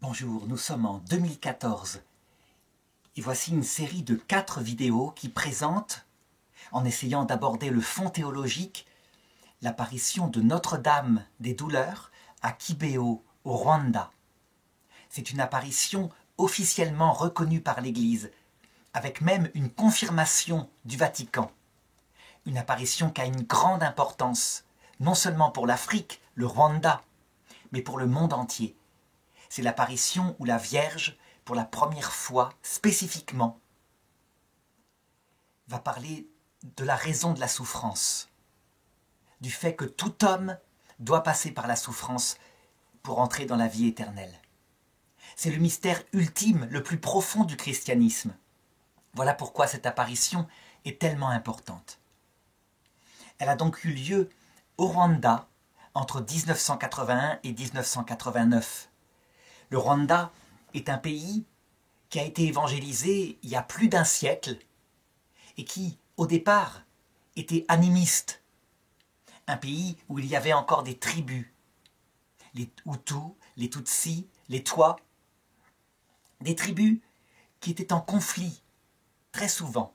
Bonjour, nous sommes en 2014 et voici une série de 4 vidéos qui présentent, en essayant d'aborder le fond théologique, l'apparition de Notre-Dame des douleurs à Kibeho, au Rwanda. C'est une apparition officiellement reconnue par l'Église, avec même une confirmation du Vatican. Une apparition qui a une grande importance, non seulement pour l'Afrique, le Rwanda, mais pour le monde entier. C'est l'apparition où la Vierge, pour la première fois, spécifiquement, va parler de la raison de la souffrance, du fait que tout homme doit passer par la souffrance pour entrer dans la vie éternelle. C'est le mystère ultime, le plus profond du christianisme. Voilà pourquoi cette apparition est tellement importante. Elle a donc eu lieu au Rwanda entre 1981 et 1989. Le Rwanda est un pays qui a été évangélisé il y a plus d'1 siècle et qui, au départ, était animiste. Un pays où il y avait encore des tribus, les Hutus, les Tutsis, les Twa, des tribus qui étaient en conflit très souvent.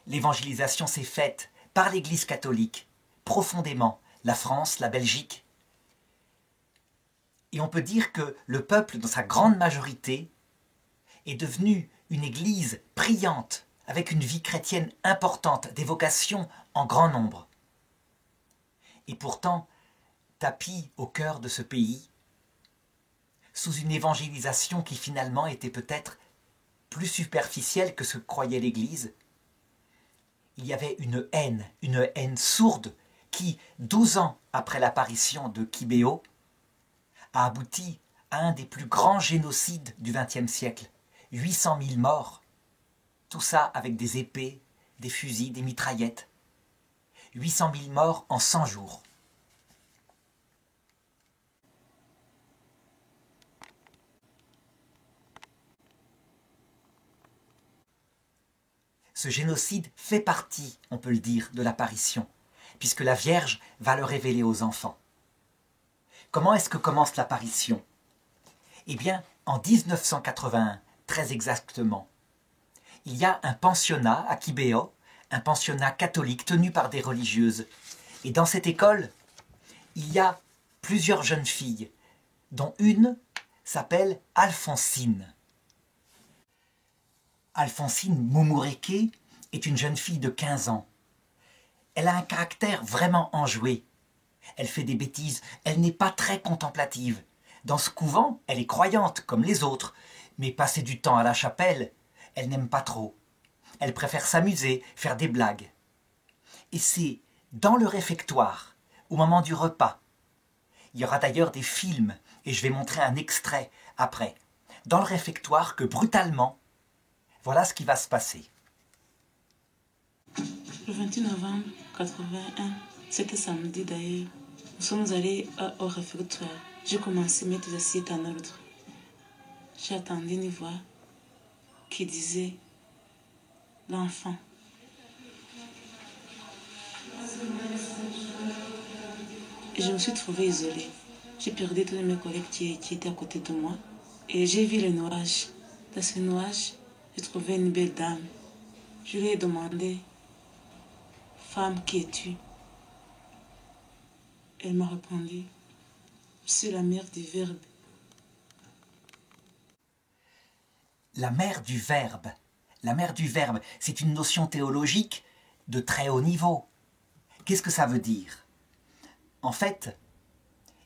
L'évangélisation s'est faite par l'Église catholique, profondément, la France, la Belgique. Et on peut dire que le peuple, dans sa grande majorité, est devenu une église priante, avec une vie chrétienne importante, des vocations en grand nombre. Et pourtant, tapis au cœur de ce pays, sous une évangélisation qui finalement était peut-être plus superficielle que ce que croyait l'Église, il y avait une haine sourde qui, 12 ans après l'apparition de Kibeho, a abouti à un des plus grands génocides du XXe siècle. 800 000 morts. Tout ça avec des épées, des fusils, des mitraillettes. 800 000 morts en 100 jours. Ce génocide fait partie, on peut le dire, de l'apparition, puisque la Vierge va le révéler aux enfants. Comment est-ce que commence l'apparition? Eh bien, en 1981, très exactement, il y a un pensionnat à Kibeho, un pensionnat catholique tenu par des religieuses. Et dans cette école, il y a plusieurs jeunes filles, dont une s'appelle Alphonsine. Alphonsine Mumureke est une jeune fille de 15 ans. Elle a un caractère vraiment enjoué. Elle fait des bêtises, elle n'est pas très contemplative. Dans ce couvent, elle est croyante, comme les autres, mais passer du temps à la chapelle, elle n'aime pas trop. Elle préfère s'amuser, faire des blagues. Et c'est dans le réfectoire, au moment du repas. Il y aura d'ailleurs des films, et je vais montrer un extrait après. Dans le réfectoire, que brutalement, voilà ce qui va se passer. Le 28 novembre 81, c'était samedi d'ailleurs, nous sommes allés au réfectoire. J'ai commencé à mettre les assiettes en ordre. J'ai attendu une voix qui disait l'enfant. Et je me suis trouvée isolée. J'ai perdu tous mes collègues qui étaient à côté de moi. Et j'ai vu le nuage. Dans ce nuage, j'ai trouvé une belle dame. Je lui ai demandé, femme, qui es-tu? Elle m'a répondu, je suis la mère du Verbe. La mère du Verbe. La mère du Verbe, c'est une notion théologique de très haut niveau. Qu'est-ce que ça veut dire? En fait,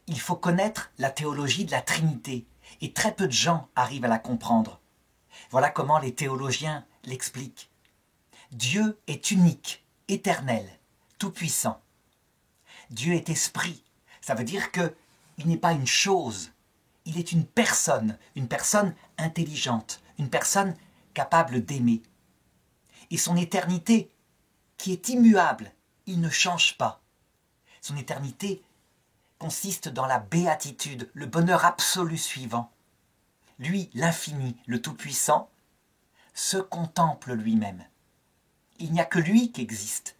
il faut connaître la théologie de la Trinité, et très peu de gens arrivent à la comprendre. Voilà comment les théologiens l'expliquent. Dieu est unique, éternel, tout-puissant. Dieu est esprit. Ça veut dire qu'il n'est pas une chose, il est une personne intelligente, une personne capable d'aimer. Et son éternité, qui est immuable, il ne change pas. Son éternité consiste dans la béatitude, le bonheur absolu suivant. Lui, l'infini, le tout-puissant, se contemple lui-même. Il n'y a que lui qui existe.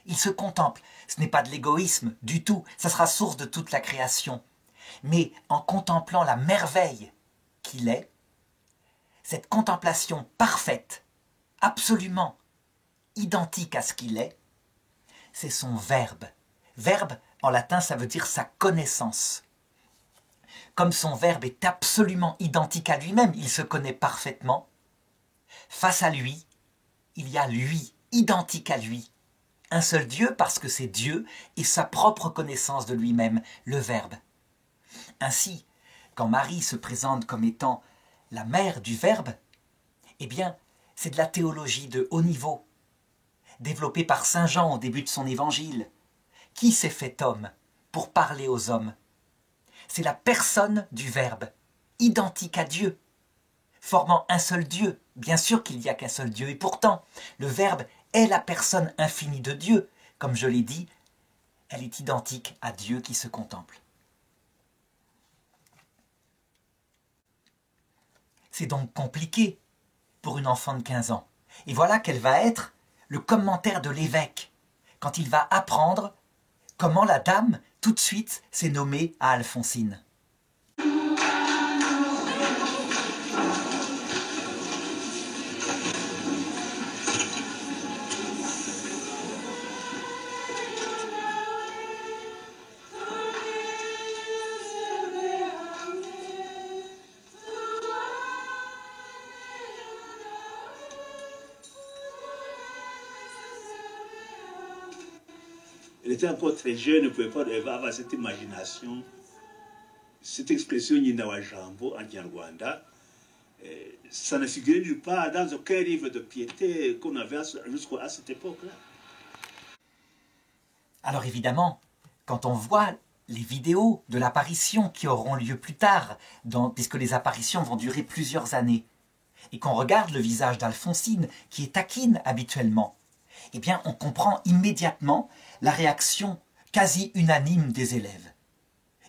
Il se contemple. Ce n'est pas de l'égoïsme du tout, ça sera source de toute la création. mais en contemplant la merveille qu'il est, cette contemplation parfaite, absolument identique à ce qu'il est, c'est son verbe. Verbe, en latin, ça veut dire sa connaissance. Comme son verbe est absolument identique à lui-même, il se connaît parfaitement, face à lui, il y a lui, identique à lui. Un seul Dieu parce que c'est Dieu et sa propre connaissance de lui-même, le Verbe. Ainsi, quand Marie se présente comme étant la mère du Verbe, eh bien, c'est de la théologie de haut niveau, développée par saint Jean au début de son évangile. Qui s'est fait homme pour parler aux hommes? C'est la personne du Verbe, identique à Dieu, formant un seul Dieu. Bien sûr qu'il n'y a qu'un seul Dieu, et pourtant, le Verbe est la personne infinie de Dieu. Comme je l'ai dit, elle est identique à Dieu qui se contemple. C'est donc compliqué pour une enfant de 15 ans. Et voilà quel va être le commentaire de l'évêque, quand il va apprendre comment la dame, tout de suite, s'est nommée à Alphonsine. Elle était encore très jeune, ne pouvait pas avoir cette imagination, cette expression Nyinawa Jambo en Kinyarwanda. Ça ne figurait nulle part dans aucun livre de piété qu'on avait jusqu'à cette époque-là. Alors évidemment, quand on voit les vidéos de l'apparition qui auront lieu plus tard, puisque les apparitions vont durer plusieurs années, et qu'on regarde le visage d'Alphonsine, qui est taquine habituellement, eh bien on comprend immédiatement la réaction quasi unanime des élèves.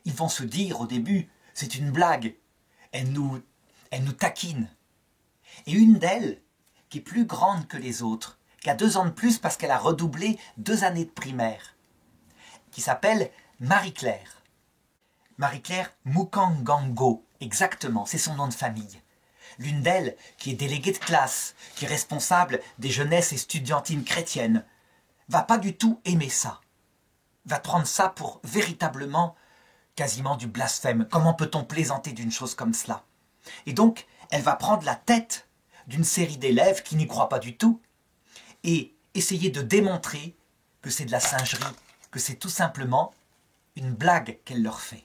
Ils vont se dire au début, c'est une blague, elle nous taquine. Et une d'elles, qui est plus grande que les autres, qui a 2 ans de plus parce qu'elle a redoublé 2 années de primaire, qui s'appelle Marie-Claire. Marie-Claire Mukangango, exactement, c'est son nom de famille. L'une d'elles, qui est déléguée de classe, qui est responsable des jeunesses estudiantines chrétiennes, va pas du tout aimer ça. Va prendre ça pour véritablement quasiment du blasphème. Comment peut-on plaisanter d'une chose comme cela? Et donc, elle va prendre la tête d'une série d'élèves qui n'y croient pas du tout et essayer de démontrer que c'est de la singerie, que c'est tout simplement une blague qu'elle leur fait.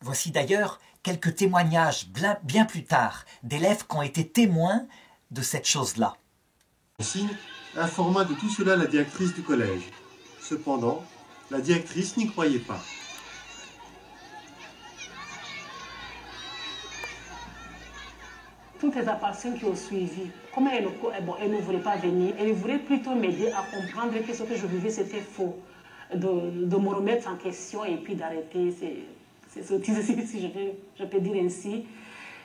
Voici d'ailleurs quelques témoignages bien plus tard d'élèves qui ont été témoins de cette chose-là. Alphonsine informa de tout cela la directrice du collège. Cependant, la directrice n'y croyait pas. Toutes les apparitions qui ont suivi, comme elle ne voulait pas venir, elle voulait plutôt m'aider à comprendre que ce que je vivais c'était faux, de me remettre en question et puis d'arrêter ces sottises, si je peux dire ainsi.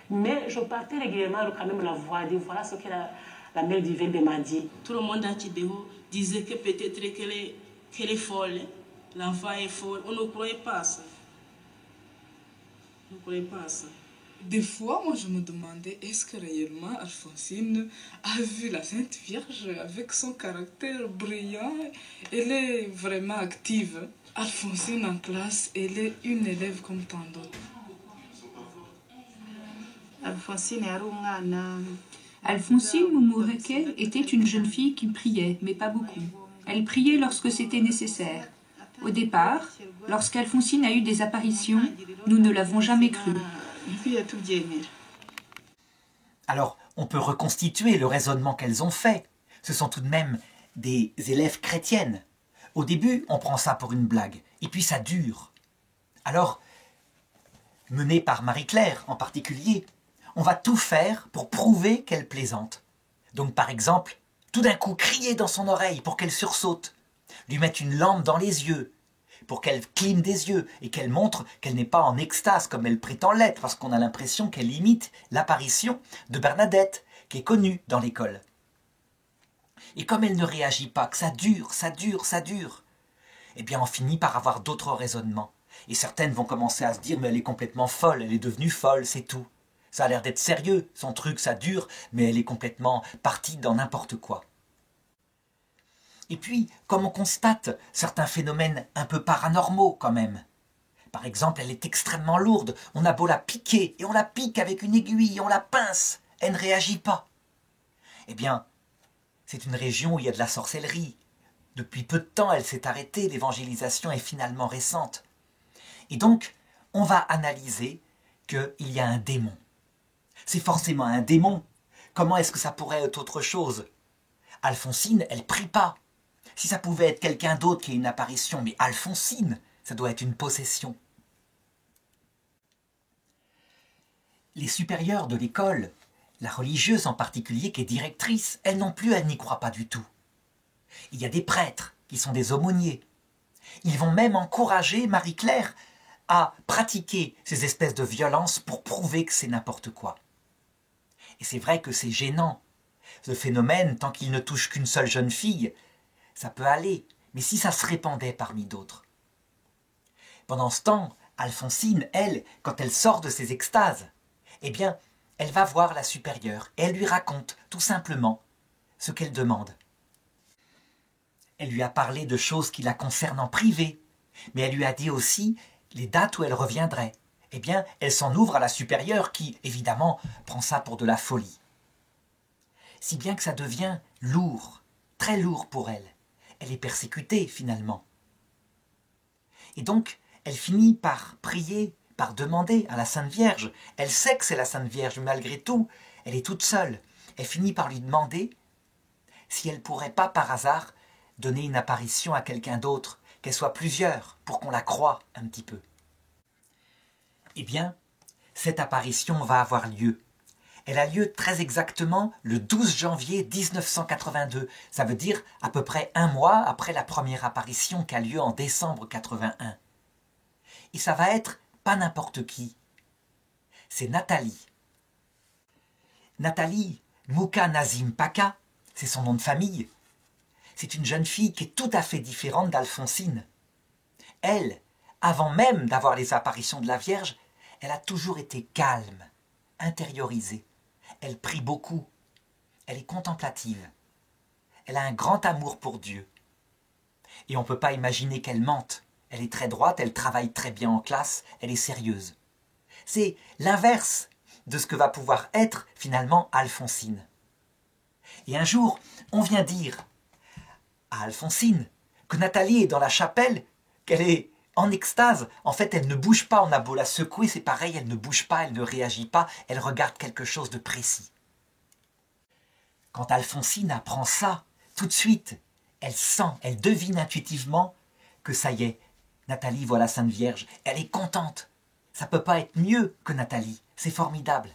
Mais je partais régulièrement quand même la voir, dire voilà ce que la mère du Verbe m'a dit. Tout le monde à Tidéo disait que peut-être qu'elle est folle, l'enfant est folle. On ne croyait pas ça. On ne croyait pas ça. Des fois, moi, je me demandais, est-ce que réellement Alphonsine a vu la Sainte Vierge avec son caractère brillant? Elle est vraiment active. Alphonsine en classe, elle est une élève comme tant d'autres. Alphonsine Mumureke était une jeune fille qui priait, mais pas beaucoup. Elle priait lorsque c'était nécessaire. Au départ, lorsqu'Alphonsine a eu des apparitions, nous ne l'avons jamais cru. Alors, on peut reconstituer le raisonnement qu'elles ont fait. Ce sont tout de même des élèves chrétiennes. Au début, on prend ça pour une blague, et puis ça dure. Alors, menée par Marie-Claire en particulier, on va tout faire pour prouver qu'elle plaisante. Donc par exemple, tout d'un coup crier dans son oreille pour qu'elle sursaute, lui mettre une lampe dans les yeux, pour qu'elle cligne des yeux et qu'elle montre qu'elle n'est pas en extase comme elle prétend l'être, parce qu'on a l'impression qu'elle imite l'apparition de Bernadette, qui est connue dans l'école. Et comme elle ne réagit pas, que ça dure, eh bien on finit par avoir d'autres raisonnements. Et certaines vont commencer à se dire, mais elle est complètement folle, elle est devenue folle, c'est tout. Ça a l'air d'être sérieux, son truc, ça dure, mais elle est complètement partie dans n'importe quoi. Et puis, comme on constate certains phénomènes un peu paranormaux quand même. Par exemple, elle est extrêmement lourde, on a beau la piquer, et on la pique avec une aiguille, on la pince, elle ne réagit pas. Eh bien, c'est une région où il y a de la sorcellerie. Depuis peu de temps, elle s'est arrêtée, l'évangélisation est finalement récente. Et donc, on va analyser qu'il y a un démon. C'est forcément un démon. Comment est-ce que ça pourrait être autre chose? Alphonsine, elle prie pas. Si ça pouvait être quelqu'un d'autre qui a une apparition, mais Alphonsine, ça doit être une possession. Les supérieures de l'école, la religieuse en particulier qui est directrice, elle non plus, elle n'y croit pas du tout. Il y a des prêtres qui sont des aumôniers. Ils vont même encourager Marie-Claire à pratiquer ces espèces de violences pour prouver que c'est n'importe quoi. Et c'est vrai que c'est gênant. Ce phénomène, tant qu'il ne touche qu'une seule jeune fille, ça peut aller. Mais si ça se répandait parmi d'autres? Pendant ce temps, Alphonsine, elle, quand elle sort de ses extases, eh bien, elle va voir la supérieure et elle lui raconte tout simplement ce qu'elle demande. Elle lui a parlé de choses qui la concernent en privé, mais elle lui a dit aussi les dates où elle reviendrait. Eh bien, elle s'en ouvre à la supérieure qui, évidemment, prend ça pour de la folie. Si bien que ça devient lourd, très lourd pour elle. Elle est persécutée, finalement. Et donc, elle finit par prier, par demander à la Sainte Vierge. Elle sait que c'est la Sainte Vierge, mais malgré tout, elle est toute seule. Elle finit par lui demander si elle ne pourrait pas, par hasard, donner une apparition à quelqu'un d'autre, qu'elle soit plusieurs, pour qu'on la croie un petit peu. Eh bien, cette apparition va avoir lieu. Elle a lieu très exactement le 12 janvier 1982. Ça veut dire à peu près un mois après la première apparition qui a lieu en décembre 81. Et ça va être pas n'importe qui. C'est Nathalie. Nathalie Mouka Nazim Paka, c'est son nom de famille. C'est une jeune fille qui est tout à fait différente d'Alphonsine. Elle, avant même d'avoir les apparitions de la Vierge, elle a toujours été calme, intériorisée. Elle prie beaucoup. Elle est contemplative. Elle a un grand amour pour Dieu. Et on ne peut pas imaginer qu'elle mente. Elle est très droite, elle travaille très bien en classe, elle est sérieuse. C'est l'inverse de ce que va pouvoir être finalement Alphonsine. Et un jour, on vient dire à Alphonsine que Nathalie est dans la chapelle, qu'elle est en extase. En fait, elle ne bouge pas, on a beau la secouer, c'est pareil, elle ne bouge pas, elle ne réagit pas, elle regarde quelque chose de précis. Quand Alphonsine apprend ça, tout de suite, elle sent, elle devine intuitivement que ça y est, Nathalie voit la Sainte Vierge, elle est contente. Ça ne peut pas être mieux que Nathalie, c'est formidable.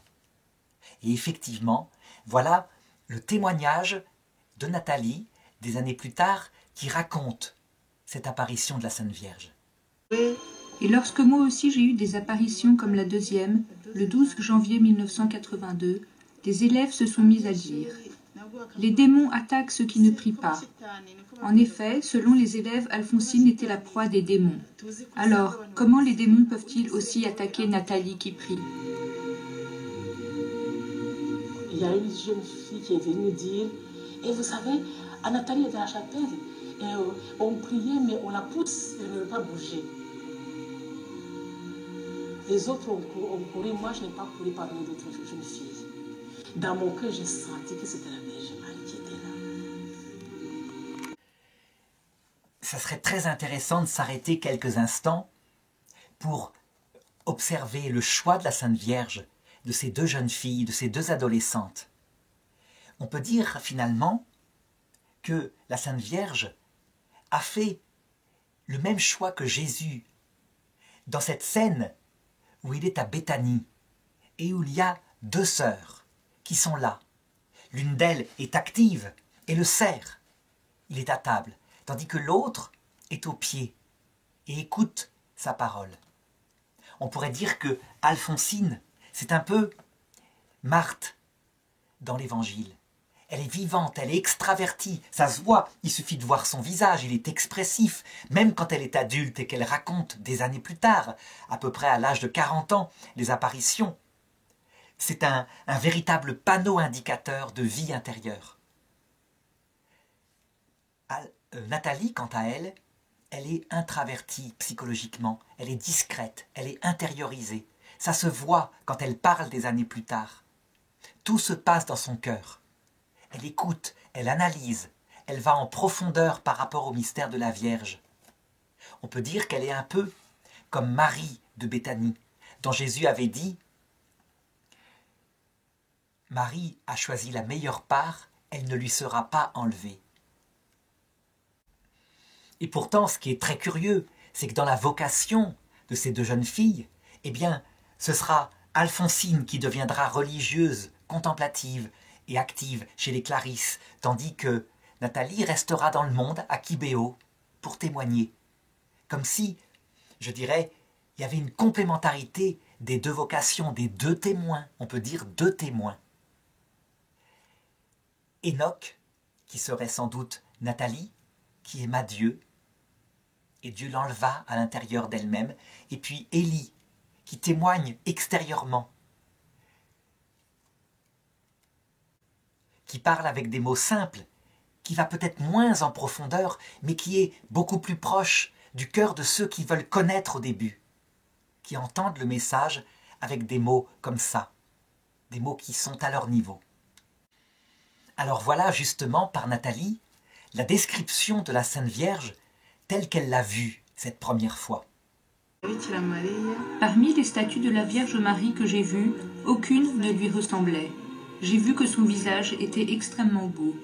Et effectivement, voilà le témoignage de Nathalie, des années plus tard, qui raconte cette apparition de la Sainte Vierge. Et lorsque moi aussi j'ai eu des apparitions comme la deuxième, le 12 janvier 1982, des élèves se sont mis à dire « Les démons attaquent ceux qui ne prient pas ». En effet, selon les élèves, Alphonsine était la proie des démons. Alors, comment les démons peuvent-ils aussi attaquer Nathalie qui prie? Il y a une jeune fille qui est venue dire, et vous savez, Nathalie est dans la chapelle, et on priait, mais on la pousse, elle ne veut pas bouger. Les autres ont couru, moi je n'ai pas couru parmi d'autres jeunes filles. Dans mon cœur, j'ai senti que c'était la Vierge Marie qui était là. Ça serait très intéressant de s'arrêter quelques instants pour observer le choix de la Sainte Vierge, de ces deux jeunes filles, de ces deux adolescentes. On peut dire finalement que la Sainte Vierge a fait le même choix que Jésus dans cette scène où il est à Béthanie et où il y a deux sœurs qui sont là. L'une d'elles est active et le sert. Il est à table, tandis que l'autre est au pied et écoute sa parole. On pourrait dire que Alphonsine, c'est un peu Marthe dans l'Évangile. Elle est vivante, elle est extravertie, ça se voit, il suffit de voir son visage, il est expressif, même quand elle est adulte et qu'elle raconte des années plus tard, à peu près à l'âge de 40 ans, les apparitions. C'est un véritable panneau indicateur de vie intérieure. Nathalie, quant à elle, elle est introvertie psychologiquement, elle est discrète, elle est intériorisée. Ça se voit quand elle parle des années plus tard. Tout se passe dans son cœur. Elle écoute, elle analyse, elle va en profondeur par rapport au mystère de la Vierge. On peut dire qu'elle est un peu comme Marie de Béthanie, dont Jésus avait dit « Marie a choisi la meilleure part, elle ne lui sera pas enlevée. » Et pourtant, ce qui est très curieux, c'est que dans la vocation de ces deux jeunes filles, eh bien, ce sera Alphonsine qui deviendra religieuse, contemplative et active chez les Clarisses, tandis que Nathalie restera dans le monde à Kibéo pour témoigner. Comme si, je dirais, il y avait une complémentarité des deux vocations, des deux témoins, on peut dire deux témoins. Enoch, qui serait sans doute Nathalie, qui aima Dieu, et Dieu l'enleva à l'intérieur d'elle-même, et puis Élie, qui témoigne extérieurement, qui parle avec des mots simples, qui va peut-être moins en profondeur, mais qui est beaucoup plus proche du cœur de ceux qui veulent connaître au début, qui entendent le message avec des mots comme ça, des mots qui sont à leur niveau. Alors voilà justement par Nathalie la description de la Sainte Vierge telle qu'elle l'a vue cette première fois. Parmi les statues de la Vierge Marie que j'ai vues, aucune ne lui ressemblait. J'ai vu que son visage était extrêmement beau.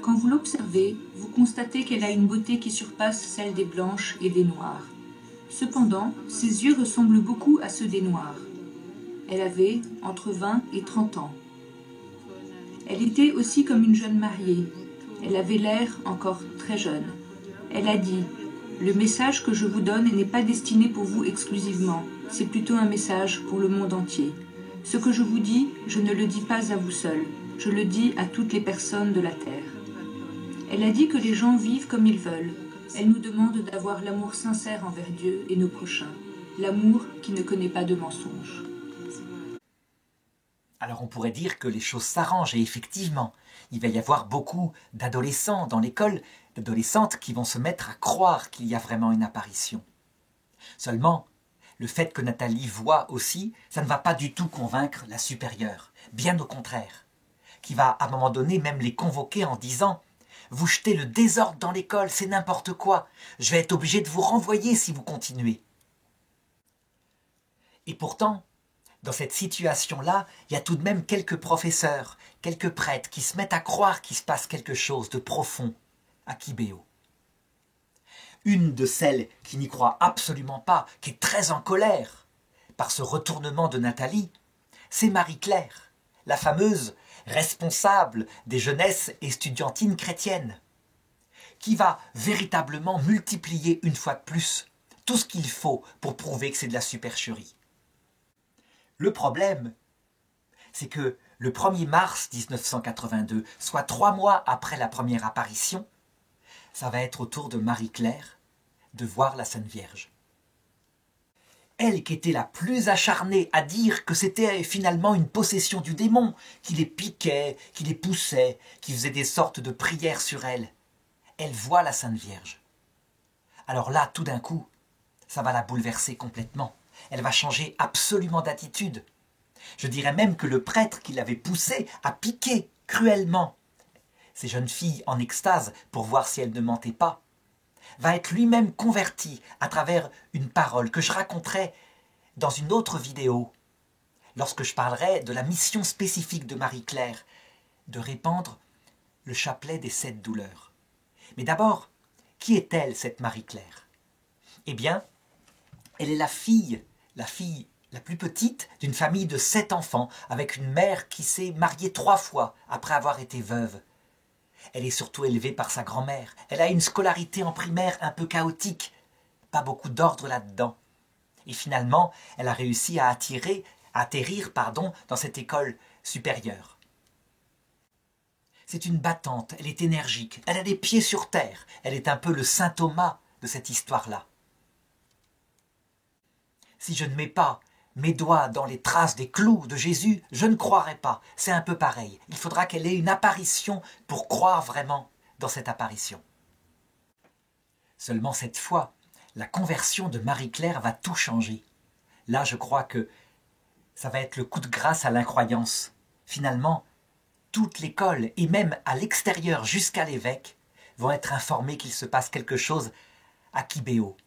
Quand vous l'observez, vous constatez qu'elle a une beauté qui surpasse celle des blanches et des noires. Cependant, ses yeux ressemblent beaucoup à ceux des noirs. Elle avait entre 20 et 30 ans. Elle était aussi comme une jeune mariée. Elle avait l'air encore très jeune. Elle a dit « Le message que je vous donne n'est pas destiné pour vous exclusivement, c'est plutôt un message pour le monde entier. Ce que je vous dis, je ne le dis pas à vous seul, je le dis à toutes les personnes de la terre. » Elle a dit que les gens vivent comme ils veulent. Elle nous demande d'avoir l'amour sincère envers Dieu et nos prochains, l'amour qui ne connaît pas de mensonges. Alors on pourrait dire que les choses s'arrangent et effectivement, il va y avoir beaucoup d'adolescents dans l'école, d'adolescentes qui vont se mettre à croire qu'il y a vraiment une apparition. Seulement, le fait que Nathalie voit aussi, ça ne va pas du tout convaincre la supérieure, bien au contraire, qui va à un moment donné même les convoquer en disant « Vous jetez le désordre dans l'école, c'est n'importe quoi, je vais être obligé de vous renvoyer si vous continuez. » Et pourtant, dans cette situation-là, il y a tout de même quelques professeurs, quelques prêtres qui se mettent à croire qu'il se passe quelque chose de profond à Kibéo. Une de celles qui n'y croit absolument pas, qui est très en colère par ce retournement de Nathalie, c'est Marie-Claire, la fameuse responsable des jeunesses estudiantines chrétiennes, qui va véritablement multiplier une fois de plus tout ce qu'il faut pour prouver que c'est de la supercherie. Le problème, c'est que le 1er mars 1982, soit 3 mois après la première apparition, ça va être au tour de Marie-Claire de voir la Sainte Vierge. Elle qui était la plus acharnée à dire que c'était finalement une possession du démon, qui les piquait, qui les poussait, qui faisait des sortes de prières sur elle. Elle voit la Sainte Vierge. Alors là, tout d'un coup, ça va la bouleverser complètement. Elle va changer absolument d'attitude. Je dirais même que le prêtre qui l'avait poussée a piqué cruellement ces jeunes filles en extase pour voir si elles ne mentaient pas, va être lui-même converti à travers une parole que je raconterai dans une autre vidéo, lorsque je parlerai de la mission spécifique de Marie-Claire, de répandre le chapelet des 7 douleurs. Mais d'abord, qui est-elle, cette Marie-Claire? Eh bien, elle est la fille la plus petite d'une famille de 7 enfants, avec une mère qui s'est mariée 3 fois après avoir été veuve. Elle est surtout élevée par sa grand-mère. Elle a une scolarité en primaire un peu chaotique, pas beaucoup d'ordre là-dedans. Et finalement, elle a réussi à atterrir dans cette école supérieure. C'est une battante, elle est énergique, elle a les pieds sur terre, elle est un peu le saint Thomas de cette histoire-là. Si je ne mets pas mes doigts dans les traces des clous de Jésus, je ne croirai pas. C'est un peu pareil. Il faudra qu'elle ait une apparition pour croire vraiment dans cette apparition. Seulement cette fois, la conversion de Marie-Claire va tout changer. Là, je crois que ça va être le coup de grâce à l'incroyance. Finalement, toute l'école, et même à l'extérieur jusqu'à l'évêque, vont être informés qu'il se passe quelque chose à Kibéo.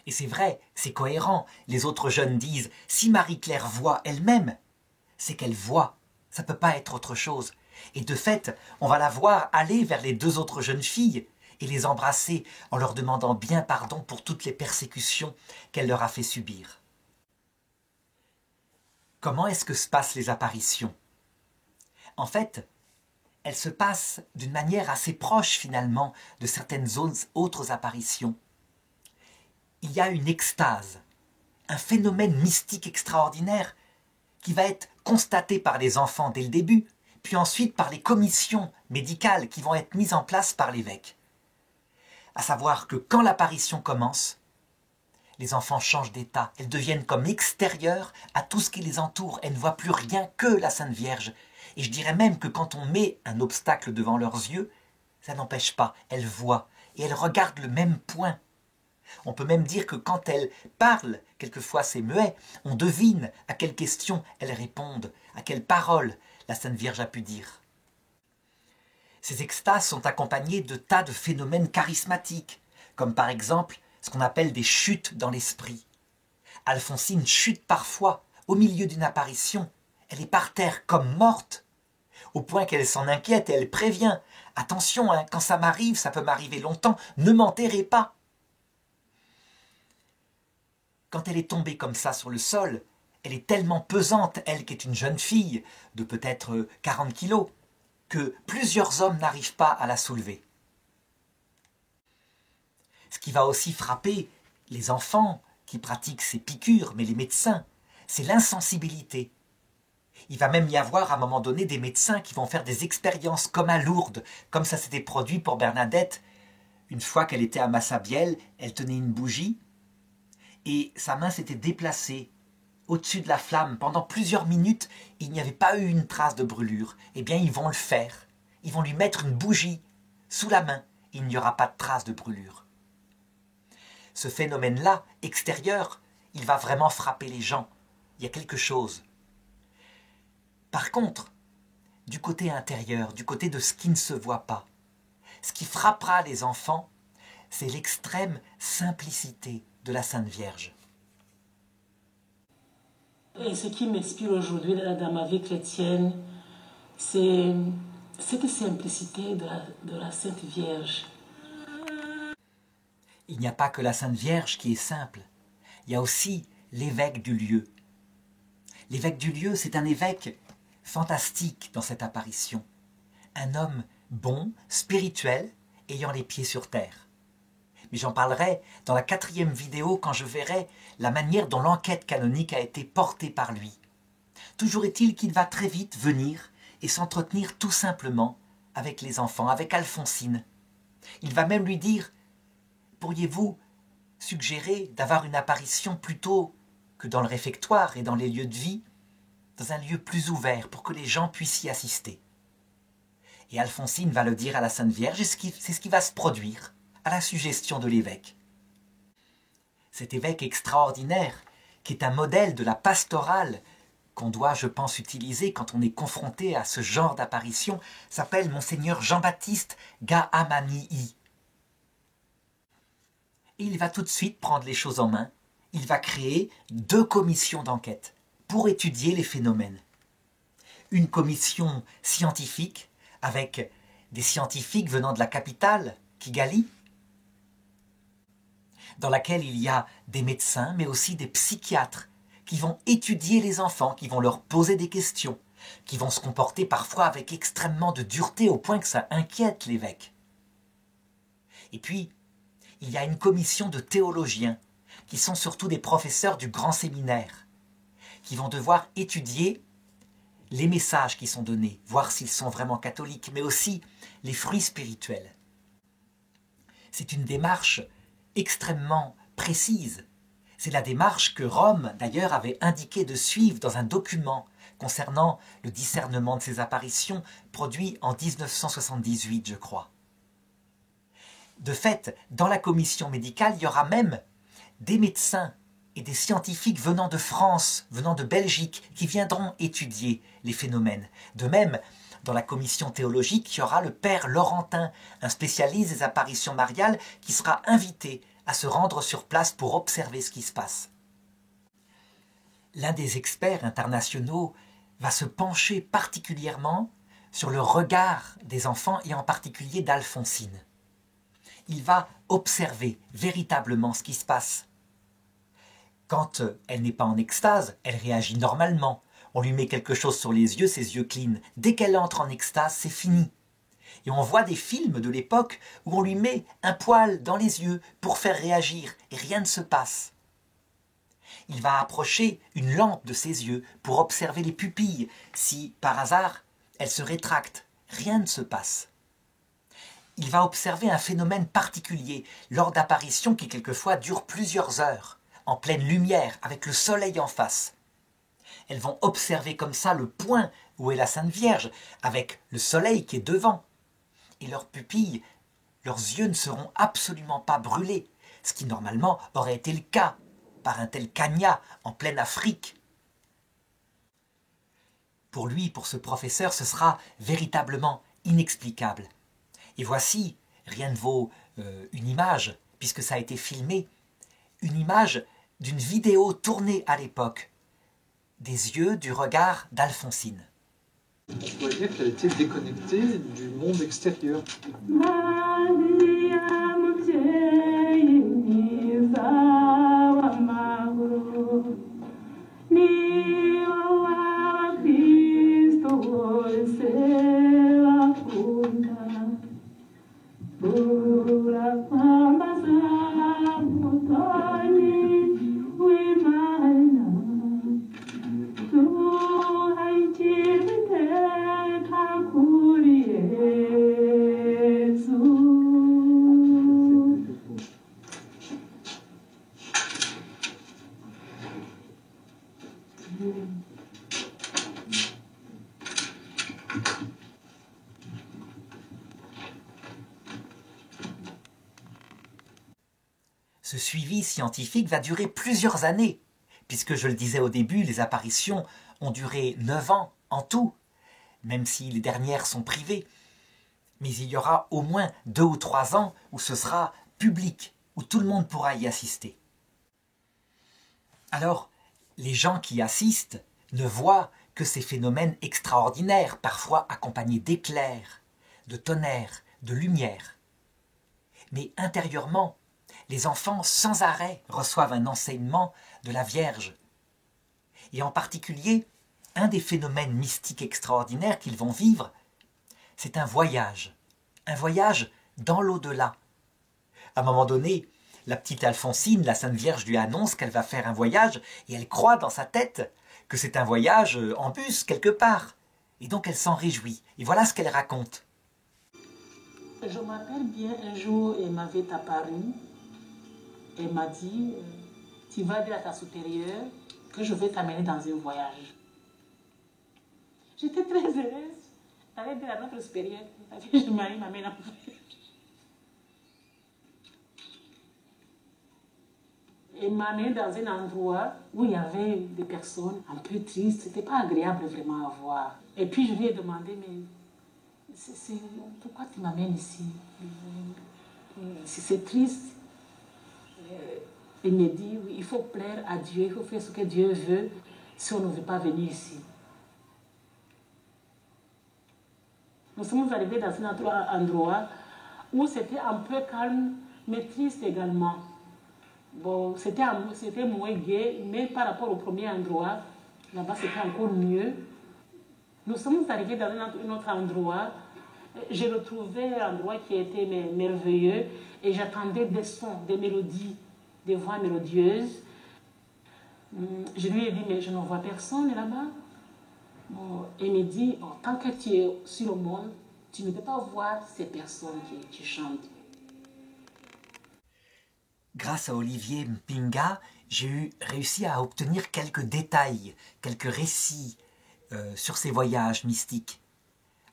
Et c'est vrai, c'est cohérent. Les autres jeunes disent, si Marie-Claire voit elle-même, c'est qu'elle voit. Ça ne peut pas être autre chose. Et de fait, on va la voir aller vers les deux autres jeunes filles et les embrasser en leur demandant bien pardon pour toutes les persécutions qu'elle leur a fait subir. Comment est-ce que se passent les apparitions? En fait, elles se passent d'une manière assez proche finalement de certaines autres apparitions. Il y a une extase, un phénomène mystique extraordinaire qui va être constaté par les enfants dès le début, puis ensuite par les commissions médicales qui vont être mises en place par l'évêque. À savoir que quand l'apparition commence, les enfants changent d'état, elles deviennent comme extérieures à tout ce qui les entoure, elles ne voient plus rien que la Sainte Vierge. Et je dirais même que quand on met un obstacle devant leurs yeux, ça n'empêche pas, elles voient et elles regardent le même point. On peut même dire que quand elles parlent, quelquefois c'est muet, on devine à quelles questions elles répondent, à quelles paroles la Sainte Vierge a pu dire. Ces extases sont accompagnées de tas de phénomènes charismatiques, comme par exemple ce qu'on appelle des chutes dans l'esprit. Alphonsine chute parfois au milieu d'une apparition, elle est par terre comme morte, au point qu'elle s'en inquiète et elle prévient « Attention, quand ça m'arrive, ça peut m'arriver longtemps, ne m'enterrez pas !» Quand elle est tombée comme ça sur le sol, elle est tellement pesante, elle qui est une jeune fille de peut-être 40 kilos, que plusieurs hommes n'arrivent pas à la soulever. Ce qui va aussi frapper les enfants qui pratiquent ces piqûres, mais les médecins, c'est l'insensibilité. Il va même y avoir à un moment donné des médecins qui vont faire des expériences comme à Lourdes, comme ça s'était produit pour Bernadette. Une fois qu'elle était à Massabielle, elle tenait une bougie, et sa main s'était déplacée au-dessus de la flamme. Pendant plusieurs minutes, il n'y avait pas eu une trace de brûlure. Eh bien, ils vont le faire. Ils vont lui mettre une bougie sous la main. Il n'y aura pas de trace de brûlure. Ce phénomène-là, extérieur, il va vraiment frapper les gens. Il y a quelque chose. Par contre, du côté intérieur, du côté de ce qui ne se voit pas, ce qui frappera les enfants, c'est l'extrême simplicité de la Sainte Vierge. Et ce qui m'inspire aujourd'hui dans ma vie chrétienne, c'est cette simplicité de la Sainte Vierge. Il n'y a pas que la Sainte Vierge qui est simple, il y a aussi l'évêque du lieu. L'évêque du lieu, c'est un évêque fantastique dans cette apparition. Un homme bon, spirituel, ayant les pieds sur terre. Mais j'en parlerai dans la 4e vidéo quand je verrai la manière dont l'enquête canonique a été portée par lui. Toujours est-il qu'il va très vite venir et s'entretenir tout simplement avec les enfants, avec Alphonsine. Il va même lui dire « Pourriez-vous suggérer d'avoir une apparition plutôt que dans le réfectoire et dans les lieux de vie, dans un lieu plus ouvert pour que les gens puissent y assister ?» Et Alphonsine va le dire à la Sainte Vierge et c'est ce qui va se produire à la suggestion de l'évêque. Cet évêque extraordinaire, qui est un modèle de la pastorale qu'on doit, je pense, utiliser quand on est confronté à ce genre d'apparition, s'appelle Monseigneur Jean-Baptiste Gahamanii. Et il va tout de suite prendre les choses en main. Il va créer 2 commissions d'enquête pour étudier les phénomènes. Une commission scientifique avec des scientifiques venant de la capitale, Kigali, dans laquelle il y a des médecins, mais aussi des psychiatres, qui vont étudier les enfants, qui vont leur poser des questions, qui vont se comporter parfois avec extrêmement de dureté, au point que ça inquiète l'évêque. Et puis, il y a une commission de théologiens, qui sont surtout des professeurs du grand séminaire, qui vont devoir étudier les messages qui sont donnés, voir s'ils sont vraiment catholiques, mais aussi les fruits spirituels. C'est une démarche extrêmement précise. C'est la démarche que Rome, d'ailleurs, avait indiqué de suivre dans un document concernant le discernement de ces apparitions, produit en 1978, je crois. De fait, dans la commission médicale, il y aura même des médecins et des scientifiques venant de France, venant de Belgique, qui viendront étudier les phénomènes. De même, dans la commission théologique, il y aura le père Laurentin, un spécialiste des apparitions mariales, qui sera invité à se rendre sur place pour observer ce qui se passe. L'un des experts internationaux va se pencher particulièrement sur le regard des enfants et en particulier d'Alphonsine. Il va observer véritablement ce qui se passe. Quand elle n'est pas en extase, elle réagit normalement. On lui met quelque chose sur les yeux, ses yeux clignent. Dès qu'elle entre en extase, c'est fini. Et on voit des films de l'époque où on lui met un poil dans les yeux pour faire réagir et rien ne se passe. Il va approcher une lampe de ses yeux pour observer les pupilles. Si, par hasard, elles se rétractent, rien ne se passe. Il va observer un phénomène particulier lors d'apparitions qui quelquefois durent plusieurs heures, en pleine lumière, avec le soleil en face. Elles vont observer comme ça le point où est la Sainte Vierge, avec le soleil qui est devant. Et leurs pupilles, leurs yeux ne seront absolument pas brûlés, ce qui normalement aurait été le cas par un tel Kanya en pleine Afrique. Pour lui, pour ce professeur, ce sera véritablement inexplicable. Et voici, rien ne vaut une image, puisque ça a été filmé, une image d'une vidéo tournée à l'époque, des yeux, du regard d'Alphonsine. On pourrait dire qu'elle était déconnectée du monde extérieur. Ce suivi scientifique va durer plusieurs années, puisque je le disais au début, les apparitions ont duré 9 ans en tout, même si les dernières sont privées. Mais il y aura au moins 2 ou 3 ans où ce sera public, où tout le monde pourra y assister. Alors, les gens qui assistent ne voient que ces phénomènes extraordinaires, parfois accompagnés d'éclairs, de tonnerres, de lumière. Mais intérieurement, les enfants sans arrêt reçoivent un enseignement de la Vierge. Et en particulier, un des phénomènes mystiques extraordinaires qu'ils vont vivre, c'est un voyage dans l'au-delà. À un moment donné, la petite Alphonsine, la Sainte Vierge lui annonce qu'elle va faire un voyage et elle croit dans sa tête que c'est un voyage en bus quelque part. Et donc elle s'en réjouit. Et voilà ce qu'elle raconte. Je m'appelle bien, un jour, elle m'avait apparu. Elle m'a dit, tu vas dire à ta supérieure que je vais t'amener dans un voyage. J'étais très heureuse. J'allais dire à notre supérieure, je m'amène en voyage. Elle m'a amené dans un endroit où il y avait des personnes un peu tristes. C'était pas agréable vraiment à voir. Et puis je lui ai demandé, mais pourquoi tu m'amènes ici? C'est triste. Il me dit, oui, il faut plaire à Dieu, il faut faire ce que Dieu veut si on ne veut pas venir ici. Nous sommes arrivés dans un endroit où c'était un peu calme, mais triste également. Bon, c'était moins gai, mais par rapport au premier endroit, là-bas c'était encore mieux. Nous sommes arrivés dans un autre endroit. J'ai retrouvé un endroit qui était merveilleux et j'attendais des sons, des mélodies, des voix mélodieuses. Je lui ai dit, mais je ne vois personne là-bas. Bon, elle me dit, oh, tant que tu es sur le monde, tu ne peux pas voir ces personnes qui chantent. Grâce à Olivier Mpinga, j'ai réussi à obtenir quelques détails, quelques récits sur ces voyages mystiques.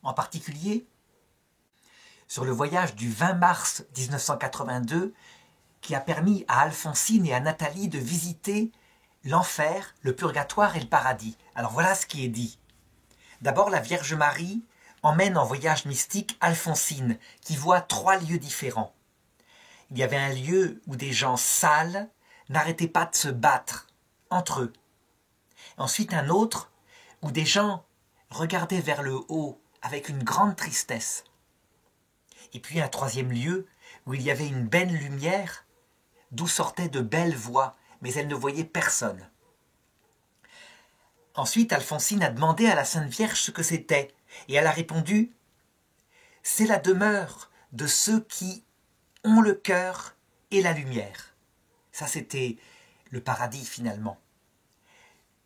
En particulier, sur le voyage du 20 mars 1982, qui a permis à Alphonsine et à Nathalie de visiter l'enfer, le purgatoire et le paradis. Alors voilà ce qui est dit. D'abord, la Vierge Marie emmène en voyage mystique Alphonsine, qui voit 3 lieux différents. Il y avait un lieu où des gens sales n'arrêtaient pas de se battre entre eux. Ensuite, un autre où des gens regardaient vers le haut avec une grande tristesse. Et puis un 3e lieu où il y avait une belle lumière d'où sortaient de belles voix, mais elle ne voyait personne. Ensuite, Alphonsine a demandé à la Sainte Vierge ce que c'était, et elle a répondu « C'est la demeure de ceux qui ont le cœur et la lumière. » Ça, c'était le paradis finalement.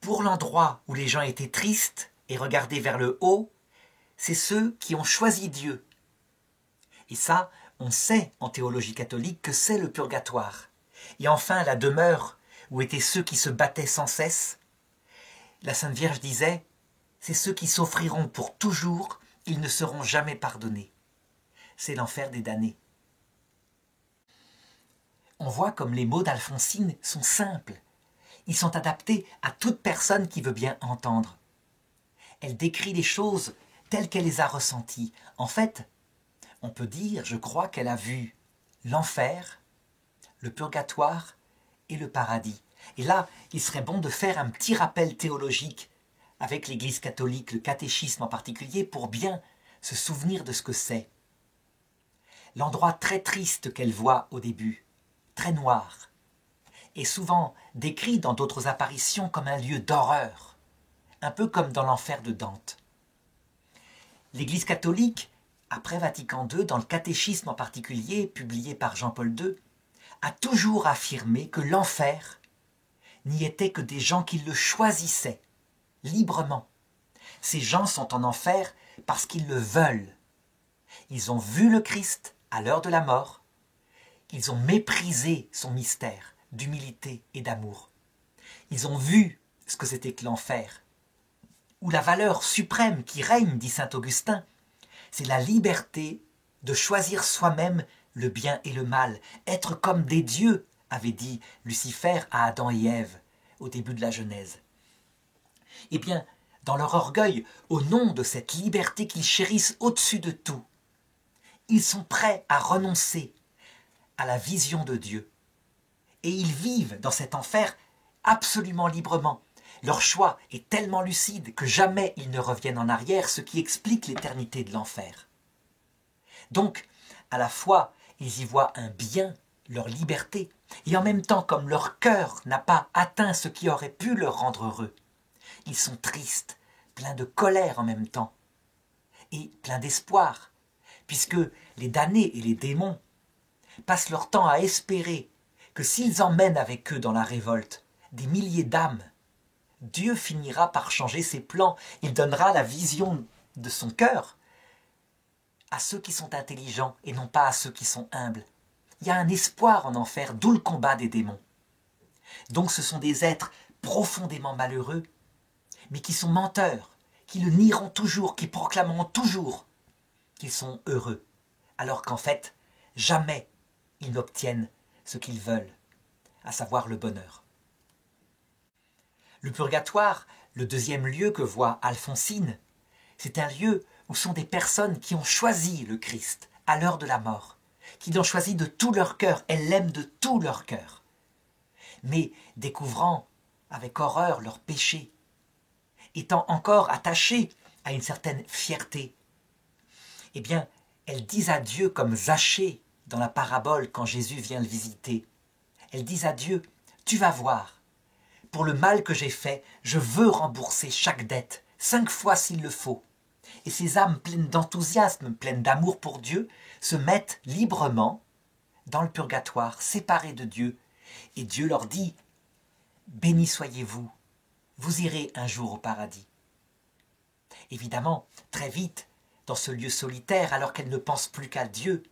Pour l'endroit où les gens étaient tristes et regardaient vers le haut, c'est ceux qui ont choisi Dieu. Et ça, on sait en théologie catholique que c'est le purgatoire. Et enfin, la demeure où étaient ceux qui se battaient sans cesse, la Sainte Vierge disait « C'est ceux qui souffriront pour toujours, ils ne seront jamais pardonnés. » C'est l'enfer des damnés. On voit comme les mots d'Alphonsine sont simples. Ils sont adaptés à toute personne qui veut bien entendre. Elle décrit les choses telles qu'elle les a ressenties. En fait, on peut dire, je crois, qu'elle a vu l'enfer, le purgatoire et le paradis. Et là, il serait bon de faire un petit rappel théologique avec l'Église catholique, le catéchisme en particulier, pour bien se souvenir de ce que c'est. L'endroit très triste qu'elle voit au début, très noir, est souvent décrit dans d'autres apparitions comme un lieu d'horreur, un peu comme dans l'enfer de Dante. L'Église catholique, après Vatican II, dans le catéchisme en particulier, publié par Jean-Paul II, a toujours affirmé que l'enfer n'y était que des gens qui le choisissaient, librement. Ces gens sont en enfer parce qu'ils le veulent. Ils ont vu le Christ à l'heure de la mort, ils ont méprisé son mystère d'humilité et d'amour. Ils ont vu ce que c'était que l'enfer, où la valeur suprême qui règne, dit saint Augustin, c'est la liberté de choisir soi-même le bien et le mal, être comme des dieux, avait dit Lucifer à Adam et Ève au début de la Genèse. Eh bien, dans leur orgueil, au nom de cette liberté qu'ils chérissent au-dessus de tout, ils sont prêts à renoncer à la vision de Dieu. Et ils vivent dans cet enfer absolument librement. Leur choix est tellement lucide que jamais ils ne reviennent en arrière, ce qui explique l'éternité de l'enfer. Donc, à la fois, ils y voient un bien, leur liberté, et en même temps, comme leur cœur n'a pas atteint ce qui aurait pu leur rendre heureux, ils sont tristes, pleins de colère en même temps, et pleins d'espoir, puisque les damnés et les démons passent leur temps à espérer que s'ils emmènent avec eux dans la révolte des milliers d'âmes, Dieu finira par changer ses plans, il donnera la vision de son cœur à ceux qui sont intelligents et non pas à ceux qui sont humbles. Il y a un espoir en enfer, d'où le combat des démons. Donc ce sont des êtres profondément malheureux, mais qui sont menteurs, qui le nieront toujours, qui proclameront toujours qu'ils sont heureux, alors qu'en fait, jamais ils n'obtiennent ce qu'ils veulent, à savoir le bonheur. Le purgatoire, le deuxième lieu que voit Alphonsine, c'est un lieu où sont des personnes qui ont choisi le Christ à l'heure de la mort, qui l'ont choisi de tout leur cœur, elles l'aiment de tout leur cœur, mais découvrant avec horreur leur péché, étant encore attachées à une certaine fierté, eh bien, elles disent à Dieu comme Zachée dans la parabole quand Jésus vient le visiter. Elles disent à Dieu, tu vas voir, pour le mal que j'ai fait, je veux rembourser chaque dette, 5 fois s'il le faut. Et ces âmes pleines d'enthousiasme, pleines d'amour pour Dieu, se mettent librement dans le purgatoire, séparées de Dieu. Et Dieu leur dit, bénis soyez-vous, vous irez un jour au paradis. Évidemment, très vite, dans ce lieu solitaire, alors qu'elles ne pensent plus qu'à Dieu,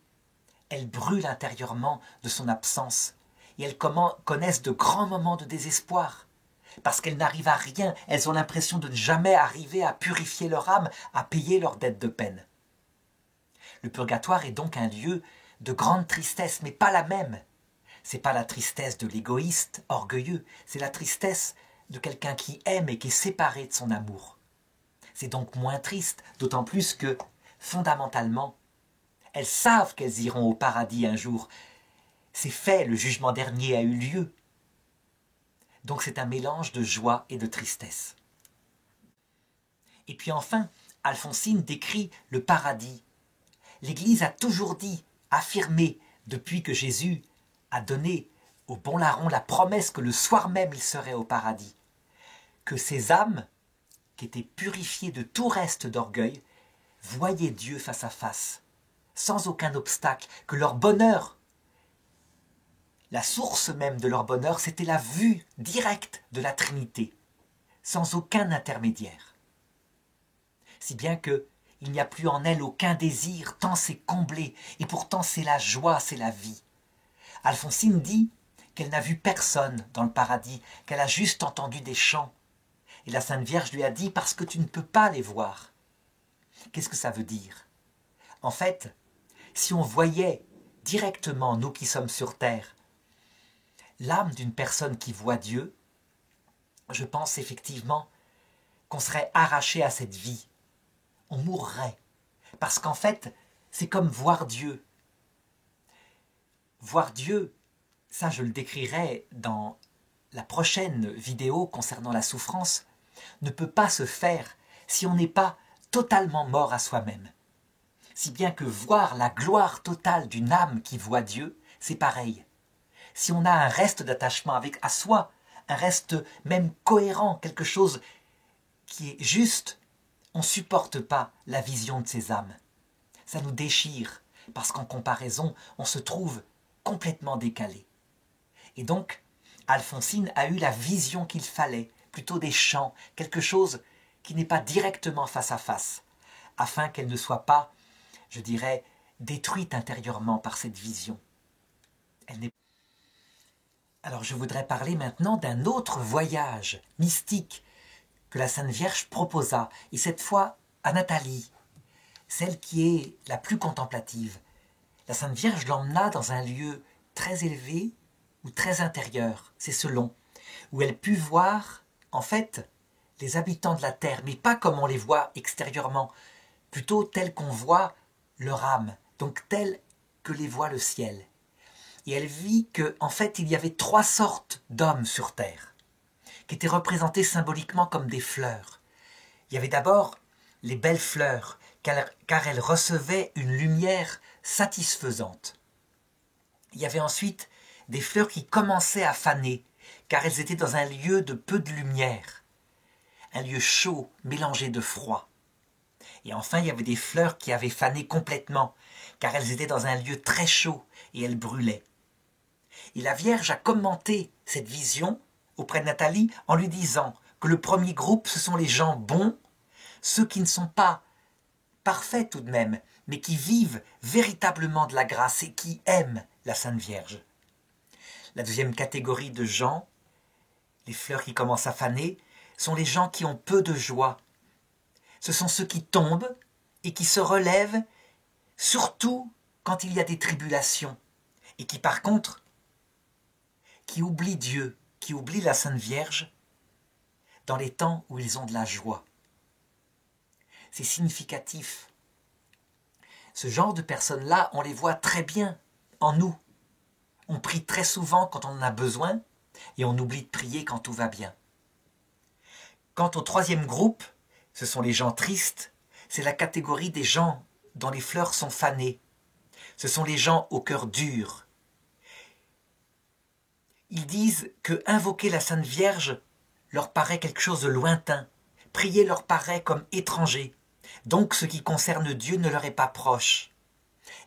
elles brûlent intérieurement de son absence et elles connaissent de grands moments de désespoir. Parce qu'elles n'arrivent à rien, elles ont l'impression de ne jamais arriver à purifier leur âme, à payer leur dette de peine. Le purgatoire est donc un lieu de grande tristesse, mais pas la même. C'est pas la tristesse de l'égoïste orgueilleux, c'est la tristesse de quelqu'un qui aime et qui est séparé de son amour. C'est donc moins triste, d'autant plus que, fondamentalement, elles savent qu'elles iront au paradis un jour. C'est fait, le jugement dernier a eu lieu. Donc c'est un mélange de joie et de tristesse. Et puis enfin, Alphonsine décrit le paradis. L'Église a toujours dit, affirmé, depuis que Jésus a donné au bon larron la promesse que le soir même il serait au paradis, que ces âmes, qui étaient purifiées de tout reste d'orgueil, voyaient Dieu face à face, sans aucun obstacle, que leur bonheur, la source même de leur bonheur, c'était la vue directe de la Trinité, sans aucun intermédiaire. Si bien que il n'y a plus en elle aucun désir, tant c'est comblé, et pourtant c'est la joie, c'est la vie. Alphonsine dit qu'elle n'a vu personne dans le paradis, qu'elle a juste entendu des chants. Et la Sainte Vierge lui a dit « parce que tu ne peux pas les voir ». Qu'est-ce que ça veut dire? En fait, si on voyait directement, nous qui sommes sur terre, l'âme d'une personne qui voit Dieu, je pense effectivement qu'on serait arraché à cette vie. On mourrait. Parce qu'en fait, c'est comme voir Dieu. Voir Dieu, ça je le décrirai dans la prochaine vidéo concernant la souffrance, ne peut pas se faire si on n'est pas totalement mort à soi-même. Si bien que voir la gloire totale d'une âme qui voit Dieu, c'est pareil. Si on a un reste d'attachement à soi, un reste même cohérent, quelque chose qui est juste, on ne supporte pas la vision de ces âmes. Ça nous déchire, parce qu'en comparaison, on se trouve complètement décalé. Et donc, Alphonsine a eu la vision qu'il fallait, plutôt des chants, quelque chose qui n'est pas directement face à face, afin qu'elle ne soit pas, je dirais, détruite intérieurement par cette vision. Alors je voudrais parler maintenant d'un autre voyage mystique que la Sainte Vierge proposa, et cette fois à Nathalie, celle qui est la plus contemplative. La Sainte Vierge l'emmena dans un lieu très élevé ou très intérieur, c'est selon, où elle put voir, en fait, les habitants de la terre, mais pas comme on les voit extérieurement, plutôt tels qu'on voit leur âme, donc tels que les voit le ciel. Et elle vit que, en fait, il y avait 3 sortes d'hommes sur terre, qui étaient représentés symboliquement comme des fleurs. Il y avait d'abord les belles fleurs, car elles recevaient une lumière satisfaisante. Il y avait ensuite des fleurs qui commençaient à faner, car elles étaient dans un lieu de peu de lumière, un lieu chaud mélangé de froid. Et enfin, il y avait des fleurs qui avaient fané complètement, car elles étaient dans un lieu très chaud et elles brûlaient. Et la Vierge a commenté cette vision auprès de Nathalie en lui disant que le premier groupe, ce sont les gens bons, ceux qui ne sont pas parfaits tout de même, mais qui vivent véritablement de la grâce et qui aiment la Sainte Vierge. La deuxième catégorie de gens, les fleurs qui commencent à faner, sont les gens qui ont peu de joie. Ce sont ceux qui tombent et qui se relèvent, surtout quand il y a des tribulations, et qui par contre, qui oublient Dieu, qui oublient la Sainte Vierge, dans les temps où ils ont de la joie. C'est significatif. Ce genre de personnes-là, on les voit très bien en nous. On prie très souvent quand on en a besoin, et on oublie de prier quand tout va bien. Quant au troisième groupe, ce sont les gens tristes, c'est la catégorie des gens dont les fleurs sont fanées. Ce sont les gens au cœur dur. Ils disent que invoquer la Sainte Vierge leur paraît quelque chose de lointain. Prier leur paraît comme étranger. Donc ce qui concerne Dieu ne leur est pas proche.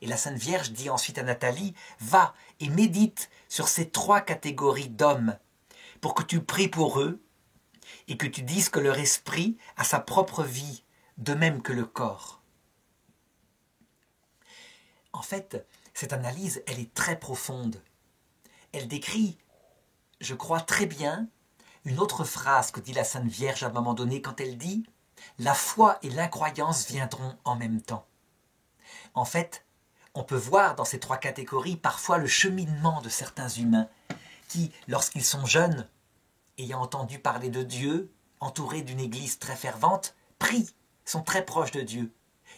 Et la Sainte Vierge dit ensuite à Nathalie, va et médite sur ces 3 catégories d'hommes pour que tu pries pour eux et que tu dises que leur esprit a sa propre vie de même que le corps. En fait, cette analyse, elle est très profonde. Elle décrit, je crois très bien, une autre phrase que dit la Sainte Vierge à un moment donné quand elle dit « La foi et l'incroyance viendront en même temps ». En fait, on peut voir dans ces trois catégories parfois le cheminement de certains humains qui, lorsqu'ils sont jeunes, ayant entendu parler de Dieu, entourés d'une église très fervente, prient, sont très proches de Dieu.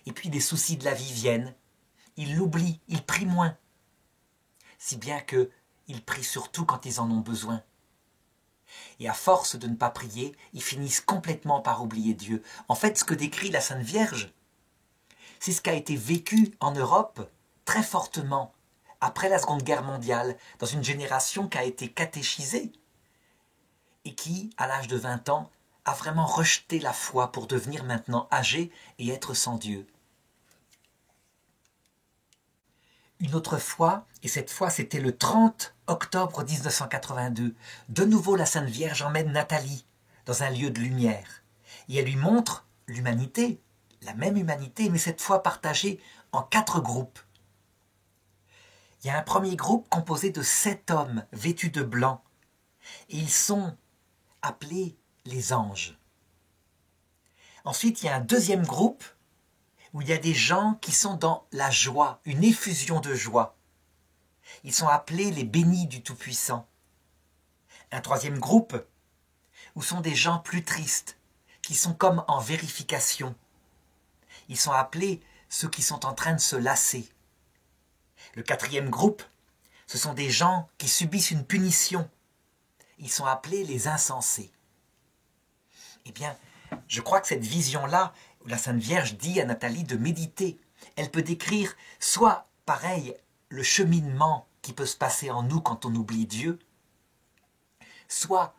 Et puis les soucis de la vie viennent, ils l'oublient, ils prient moins. Si bien qu'ils prient surtout quand ils en ont besoin. Et à force de ne pas prier, ils finissent complètement par oublier Dieu. En fait, ce que décrit la Sainte Vierge, c'est ce qui a été vécu en Europe très fortement après la Seconde Guerre mondiale, dans une génération qui a été catéchisée et qui, à l'âge de 20 ans, a vraiment rejeté la foi pour devenir maintenant âgé et être sans Dieu. Une autre fois, et cette fois c'était le 30 octobre 1982, de nouveau la Sainte Vierge emmène Nathalie dans un lieu de lumière. Et elle lui montre l'humanité, la même humanité, mais cette fois partagée en 4 groupes. Il y a un premier groupe composé de 7 hommes vêtus de blanc. Et ils sont appelés les anges. Ensuite, il y a un deuxième groupe où il y a des gens qui sont dans la joie, une effusion de joie. Ils sont appelés les bénis du Tout-Puissant. Un troisième groupe où sont des gens plus tristes, qui sont comme en vérification. Ils sont appelés ceux qui sont en train de se lasser. Le quatrième groupe, ce sont des gens qui subissent une punition. Ils sont appelés les insensés. Eh bien, je crois que cette vision-là, où la Sainte Vierge dit à Nathalie de méditer, elle peut décrire soit, pareil, le cheminement qui peut se passer en nous quand on oublie Dieu, soit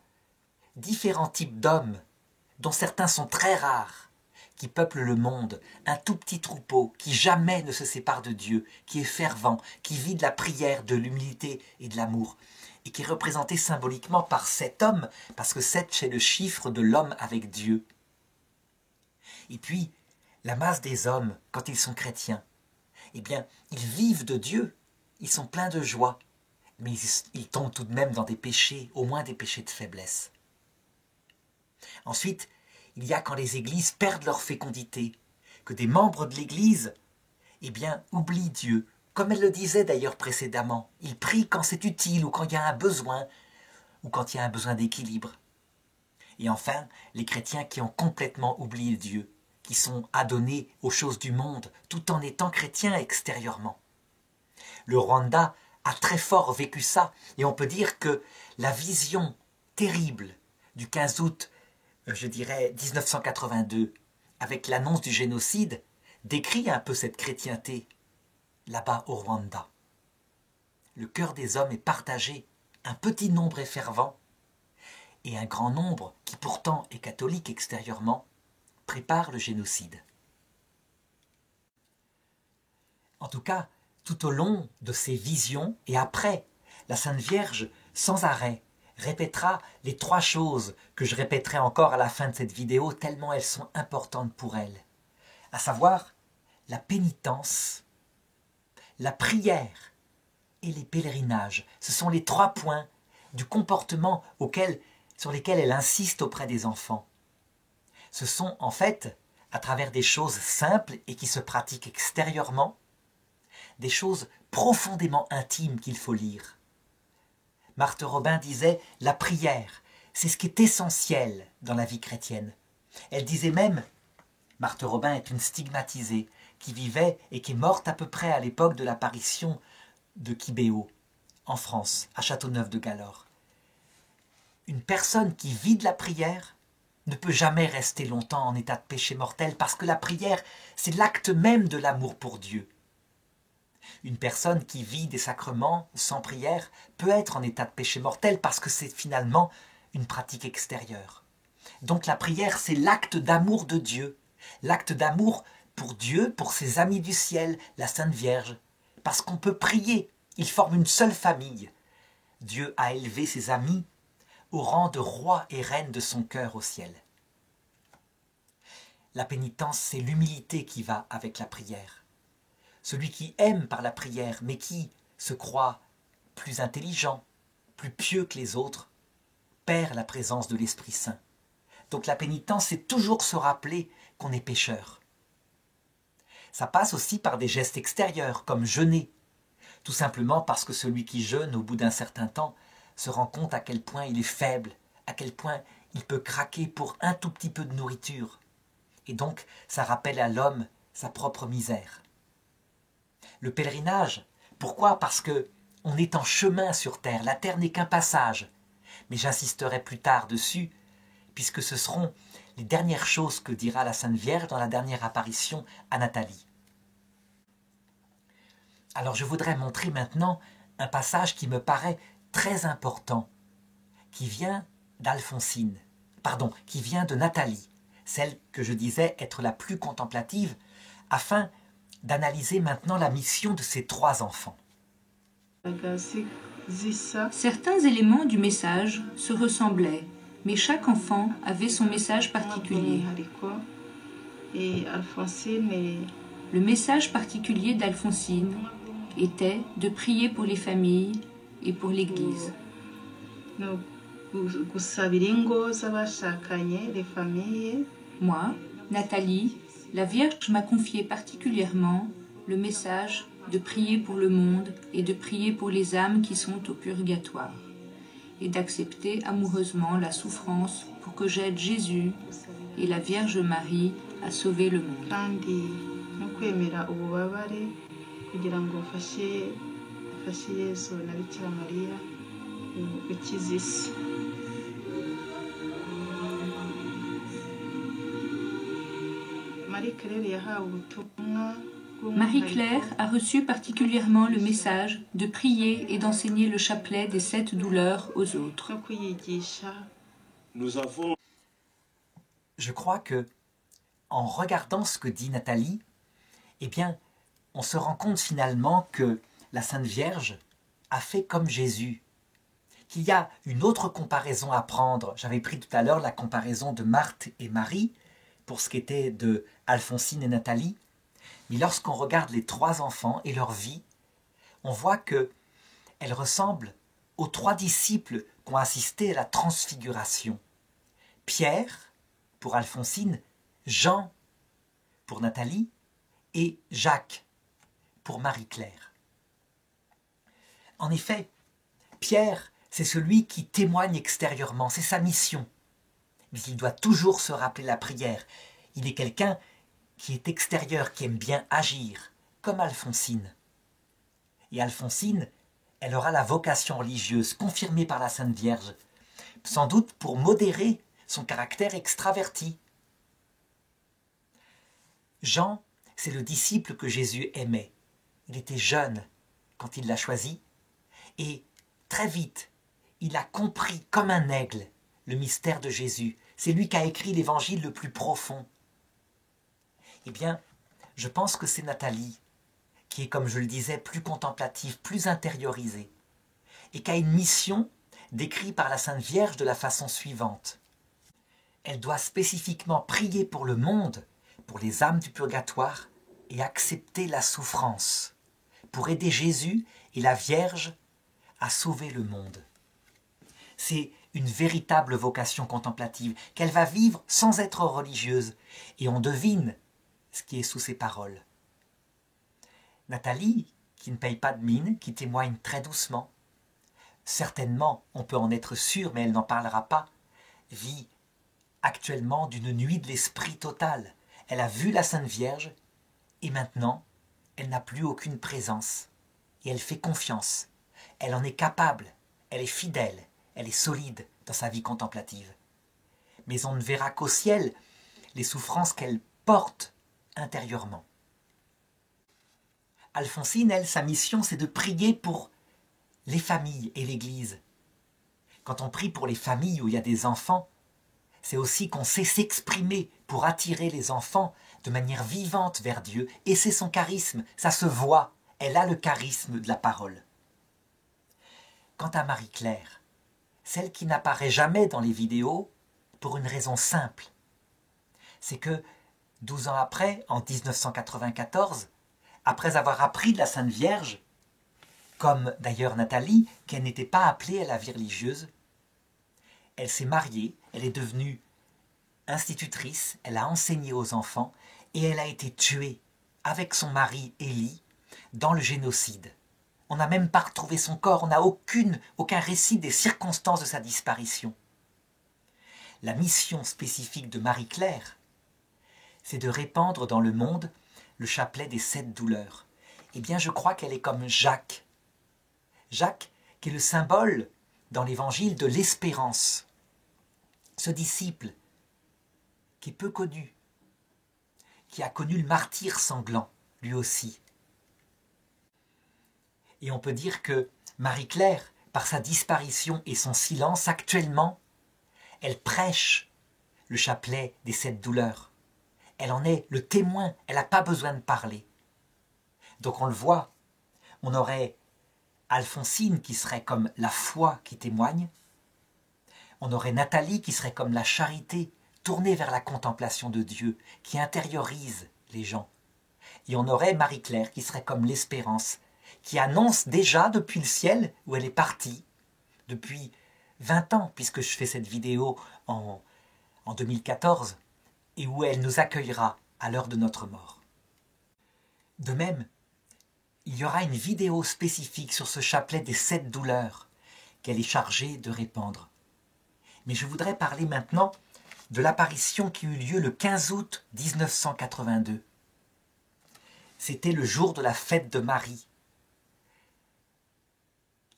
différents types d'hommes, dont certains sont très rares, qui peuplent le monde, un tout petit troupeau qui jamais ne se sépare de Dieu, qui est fervent, qui vit de la prière, de l'humilité et de l'amour, et qui est représenté symboliquement par 7 hommes, parce que 7 c'est le chiffre de l'homme avec Dieu. Et puis, la masse des hommes, quand ils sont chrétiens, eh bien, ils vivent de Dieu, ils sont pleins de joie, mais ils tombent tout de même dans des péchés, au moins des péchés de faiblesse. Ensuite, il y a quand les églises perdent leur fécondité, que des membres de l'église, eh bien, oublient Dieu, comme elle le disait d'ailleurs précédemment. Ils prient quand c'est utile ou quand il y a un besoin, ou quand il y a un besoin d'équilibre. Et enfin, les chrétiens qui ont complètement oublié Dieu, qui sont adonnés aux choses du monde, tout en étant chrétiens extérieurement. Le Rwanda a très fort vécu ça, et on peut dire que la vision terrible du 15 août, je dirais 1982, avec l'annonce du génocide, décrit un peu cette chrétienté là-bas au Rwanda. Le cœur des hommes est partagé, un petit nombre est fervent, et un grand nombre, qui pourtant est catholique extérieurement, prépare le génocide. En tout cas, tout au long de ces visions, et après, la Sainte Vierge, sans arrêt, répétera les 3 choses que je répéterai encore à la fin de cette vidéo, tellement elles sont importantes pour elle. À savoir, la pénitence, la prière et les pèlerinages. Ce sont les 3 points du comportement sur lesquels elle insiste auprès des enfants. Ce sont en fait, à travers des choses simples et qui se pratiquent extérieurement, des choses profondément intimes qu'il faut lire. Marthe Robin disait « La prière, c'est ce qui est essentiel dans la vie chrétienne ». Elle disait même, Marthe Robin est une stigmatisée qui vivait et qui est morte à peu près à l'époque de l'apparition de Kibéo, en France, à Châteauneuf-de-Galore. Une personne qui vit de la prière ne peut jamais rester longtemps en état de péché mortel, parce que la prière, c'est l'acte même de l'amour pour Dieu. Une personne qui vit des sacrements sans prière peut être en état de péché mortel, parce que c'est finalement une pratique extérieure. Donc la prière, c'est l'acte d'amour de Dieu, l'acte d'amour pour Dieu, pour ses amis du ciel, la Sainte Vierge, parce qu'on peut prier, ils forment une seule famille. Dieu a élevé ses amis au rang de rois et reines de son cœur au ciel. la pénitence, c'est l'humilité qui va avec la prière. Celui qui aime par la prière, mais qui se croit plus intelligent, plus pieux que les autres, perd la présence de l'Esprit Saint. Donc la pénitence, c'est toujours se rappeler qu'on est pécheur. Ça passe aussi par des gestes extérieurs, comme jeûner, tout simplement parce que celui qui jeûne, au bout d'un certain temps, se rend compte à quel point il est faible, à quel point il peut craquer pour un tout petit peu de nourriture. Et donc, ça rappelle à l'homme sa propre misère. Le pèlerinage, pourquoi? Parce que on est en chemin sur terre, la terre n'est qu'un passage. Mais j'insisterai plus tard dessus, puisque ce seront les dernières choses que dira la Sainte Vierge dans la dernière apparition à Nathalie. Alors je voudrais montrer maintenant un passage qui me paraît très important, qui vient d'Alphonsine, qui vient de Nathalie, celle que je disais être la plus contemplative, afin d'analyser maintenant la mission de ces 3 enfants. Certains éléments du message se ressemblaient, mais chaque enfant avait son message particulier. Le message particulier d'Alphonsine était de prier pour les familles et pour l'Église. Moi, Nathalie, la Vierge m'a confié particulièrement le message de prier pour le monde et de prier pour les âmes qui sont au purgatoire, et d'accepter amoureusement la souffrance pour que j'aide Jésus et la Vierge Marie à sauver le monde. Marie-Claire a reçu particulièrement le message de prier et d'enseigner le chapelet des 7 douleurs aux autres. Je crois que, en regardant ce que dit Nathalie, eh bien, on se rend compte finalement que la Sainte Vierge a fait comme Jésus. Qu'il y a une autre comparaison à prendre. J'avais pris tout à l'heure la comparaison de Marthe et Marie, pour ce qui était de Alphonsine et Nathalie. Mais lorsqu'on regarde les 3 enfants et leur vie, on voit qu'elles ressemblent aux 3 disciples qui ont assisté à la transfiguration. Pierre, pour Alphonsine, Jean, pour Nathalie, et Jacques, pour Marie-Claire. En effet, Pierre, c'est celui qui témoigne extérieurement, c'est sa mission. Mais il doit toujours se rappeler la prière. Il est quelqu'un qui est extérieur, qui aime bien agir, comme Alphonsine. Et Alphonsine, elle aura la vocation religieuse confirmée par la Sainte Vierge, sans doute pour modérer son caractère extraverti. Jean, c'est le disciple que Jésus aimait. Il était jeune quand il l'a choisi, et très vite, il a compris comme un aigle le mystère de Jésus. C'est lui qui a écrit l'évangile le plus profond. Eh bien, je pense que c'est Nathalie, qui est, comme je le disais, plus contemplative, plus intériorisée, et qui a une mission décrite par la Sainte Vierge de la façon suivante. Elle doit spécifiquement prier pour le monde, pour les âmes du purgatoire, et accepter la souffrance, pour aider Jésus et la Vierge à sauver le monde. C'est une véritable vocation contemplative qu'elle va vivre sans être religieuse, et on devine ce qui est sous ses paroles. Nathalie, qui ne paye pas de mine, qui témoigne très doucement, certainement, on peut en être sûr, mais elle n'en parlera pas, vit actuellement d'une nuit de l'esprit totale. Elle a vu la Sainte Vierge, et maintenant, elle n'a plus aucune présence, et elle fait confiance. Elle en est capable, elle est fidèle, elle est solide dans sa vie contemplative. Mais on ne verra qu'au ciel les souffrances qu'elle porte intérieurement. Alphonsine, elle, sa mission, c'est de prier pour les familles et l'Église. Quand on prie pour les familles où il y a des enfants, c'est aussi qu'on sait s'exprimer pour attirer les enfants de manière vivante vers Dieu. Et c'est son charisme, ça se voit. Elle a le charisme de la parole. Quant à Marie-Claire, celle qui n'apparaît jamais dans les vidéos, pour une raison simple, c'est que 12 ans après, en 1994, après avoir appris de la Sainte Vierge, comme d'ailleurs Nathalie, qu'elle n'était pas appelée à la vie religieuse, elle s'est mariée, elle est devenue institutrice, elle a enseigné aux enfants et elle a été tuée avec son mari Élie dans le génocide. On n'a même pas retrouvé son corps, on n'a aucun récit des circonstances de sa disparition. La mission spécifique de Marie-Claire, c'est de répandre dans le monde le chapelet des 7 douleurs. Eh bien, je crois qu'elle est comme Jacques. Jacques, qui est le symbole dans l'Évangile de l'espérance. Ce disciple, qui est peu connu, qui a connu le martyre sanglant, lui aussi. Et on peut dire que Marie-Claire, par sa disparition et son silence, actuellement, elle prêche le chapelet des 7 douleurs. Elle en est le témoin, elle n'a pas besoin de parler. Donc on le voit, on aurait Alphonsine qui serait comme la foi qui témoigne, on aurait Nathalie qui serait comme la charité, tournée vers la contemplation de Dieu, qui intériorise les gens. Et on aurait Marie-Claire qui serait comme l'espérance, qui annonce déjà depuis le ciel où elle est partie, depuis 20 ans, puisque je fais cette vidéo en 2014, et où elle nous accueillera à l'heure de notre mort. De même, il y aura une vidéo spécifique sur ce chapelet des 7 douleurs qu'elle est chargée de répandre. Mais je voudrais parler maintenant de l'apparition qui eut lieu le 15 août 1982. C'était le jour de la fête de Marie,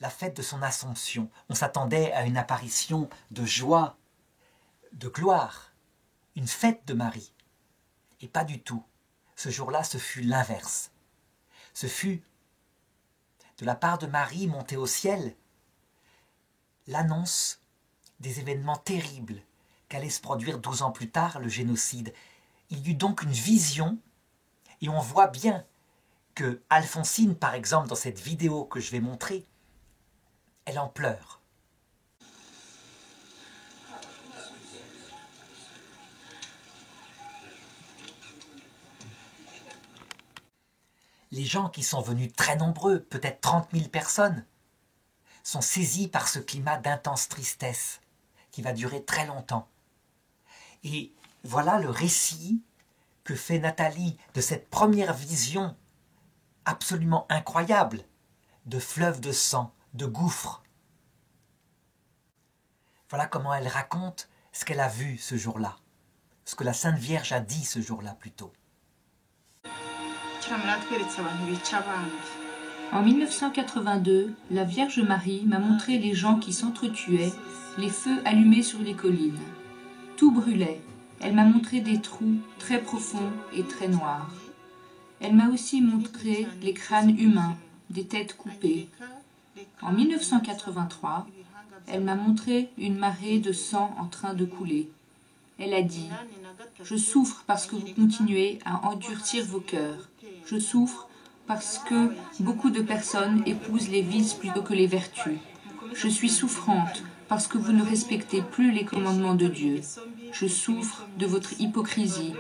la fête de son Assomption. On s'attendait à une apparition de joie, de gloire, une fête de Marie. Et pas du tout. Ce jour-là, ce fut l'inverse. Ce fut, de la part de Marie montée au ciel, l'annonce des événements terribles qu'allait se produire 12 ans plus tard, le génocide. Il y eut donc une vision, et on voit bien que Alphonsine, par exemple, dans cette vidéo que je vais montrer, elle en pleure. Les gens qui sont venus très nombreux, peut-être 30 000 personnes, sont saisis par ce climat d'intense tristesse qui va durer très longtemps. Et voilà le récit que fait Nathalie de cette première vision absolument incroyable de fleuves de sang, de gouffres. Voilà comment elle raconte ce qu'elle a vu ce jour-là, ce que la Sainte Vierge a dit ce jour-là plutôt. En 1982, la Vierge Marie m'a montré les gens qui s'entretuaient, les feux allumés sur les collines. Tout brûlait. Elle m'a montré des trous très profonds et très noirs. Elle m'a aussi montré les crânes humains, des têtes coupées. En 1983, elle m'a montré une marée de sang en train de couler. Elle a dit « Je souffre parce que vous continuez à endurcir vos cœurs. Je souffre parce que beaucoup de personnes épousent les vices plutôt que les vertus. Je suis souffrante parce que vous ne respectez plus les commandements de Dieu. Je souffre de votre hypocrisie.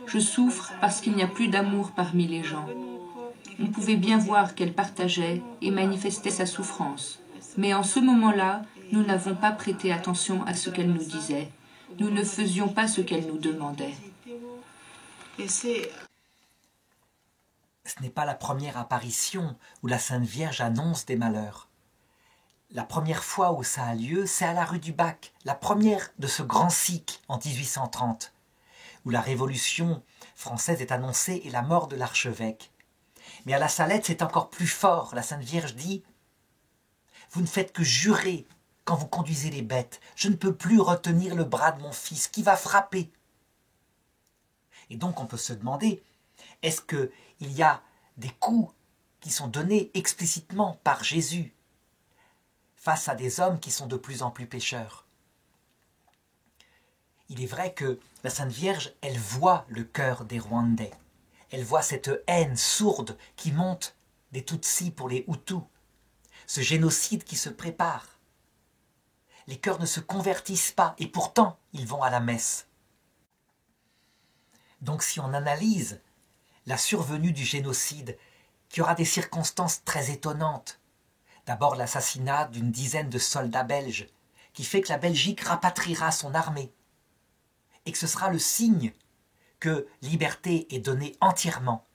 Je souffre parce qu'il n'y a plus d'amour parmi les gens. » On pouvait bien voir qu'elle partageait et manifestait sa souffrance. Mais en ce moment-là, nous n'avons pas prêté attention à ce qu'elle nous disait. Nous ne faisions pas ce qu'elle nous demandait. Ce n'est pas la première apparition où la Sainte Vierge annonce des malheurs. La première fois où ça a lieu, c'est à la rue du Bac, la première de ce grand cycle en 1830, où la Révolution française est annoncée et la mort de l'archevêque. Mais à la Salette, c'est encore plus fort. La Sainte Vierge dit « Vous ne faites que jurer quand vous conduisez les bêtes. Je ne peux plus retenir le bras de mon fils qui va frapper. » Et donc on peut se demander, est-ce qu'il y a des coups qui sont donnés explicitement par Jésus face à des hommes qui sont de plus en plus pécheurs? Il est vrai que la Sainte Vierge, elle voit le cœur des Rwandais. Elle voit cette haine sourde qui monte des Tutsis pour les Hutus. Ce génocide qui se prépare. Les cœurs ne se convertissent pas et pourtant ils vont à la messe. Donc si on analyse la survenue du génocide, qui aura des circonstances très étonnantes, d'abord l'assassinat d'une dizaine de soldats belges, qui fait que la Belgique rapatriera son armée, et que ce sera le signe que liberté est donnée entièrement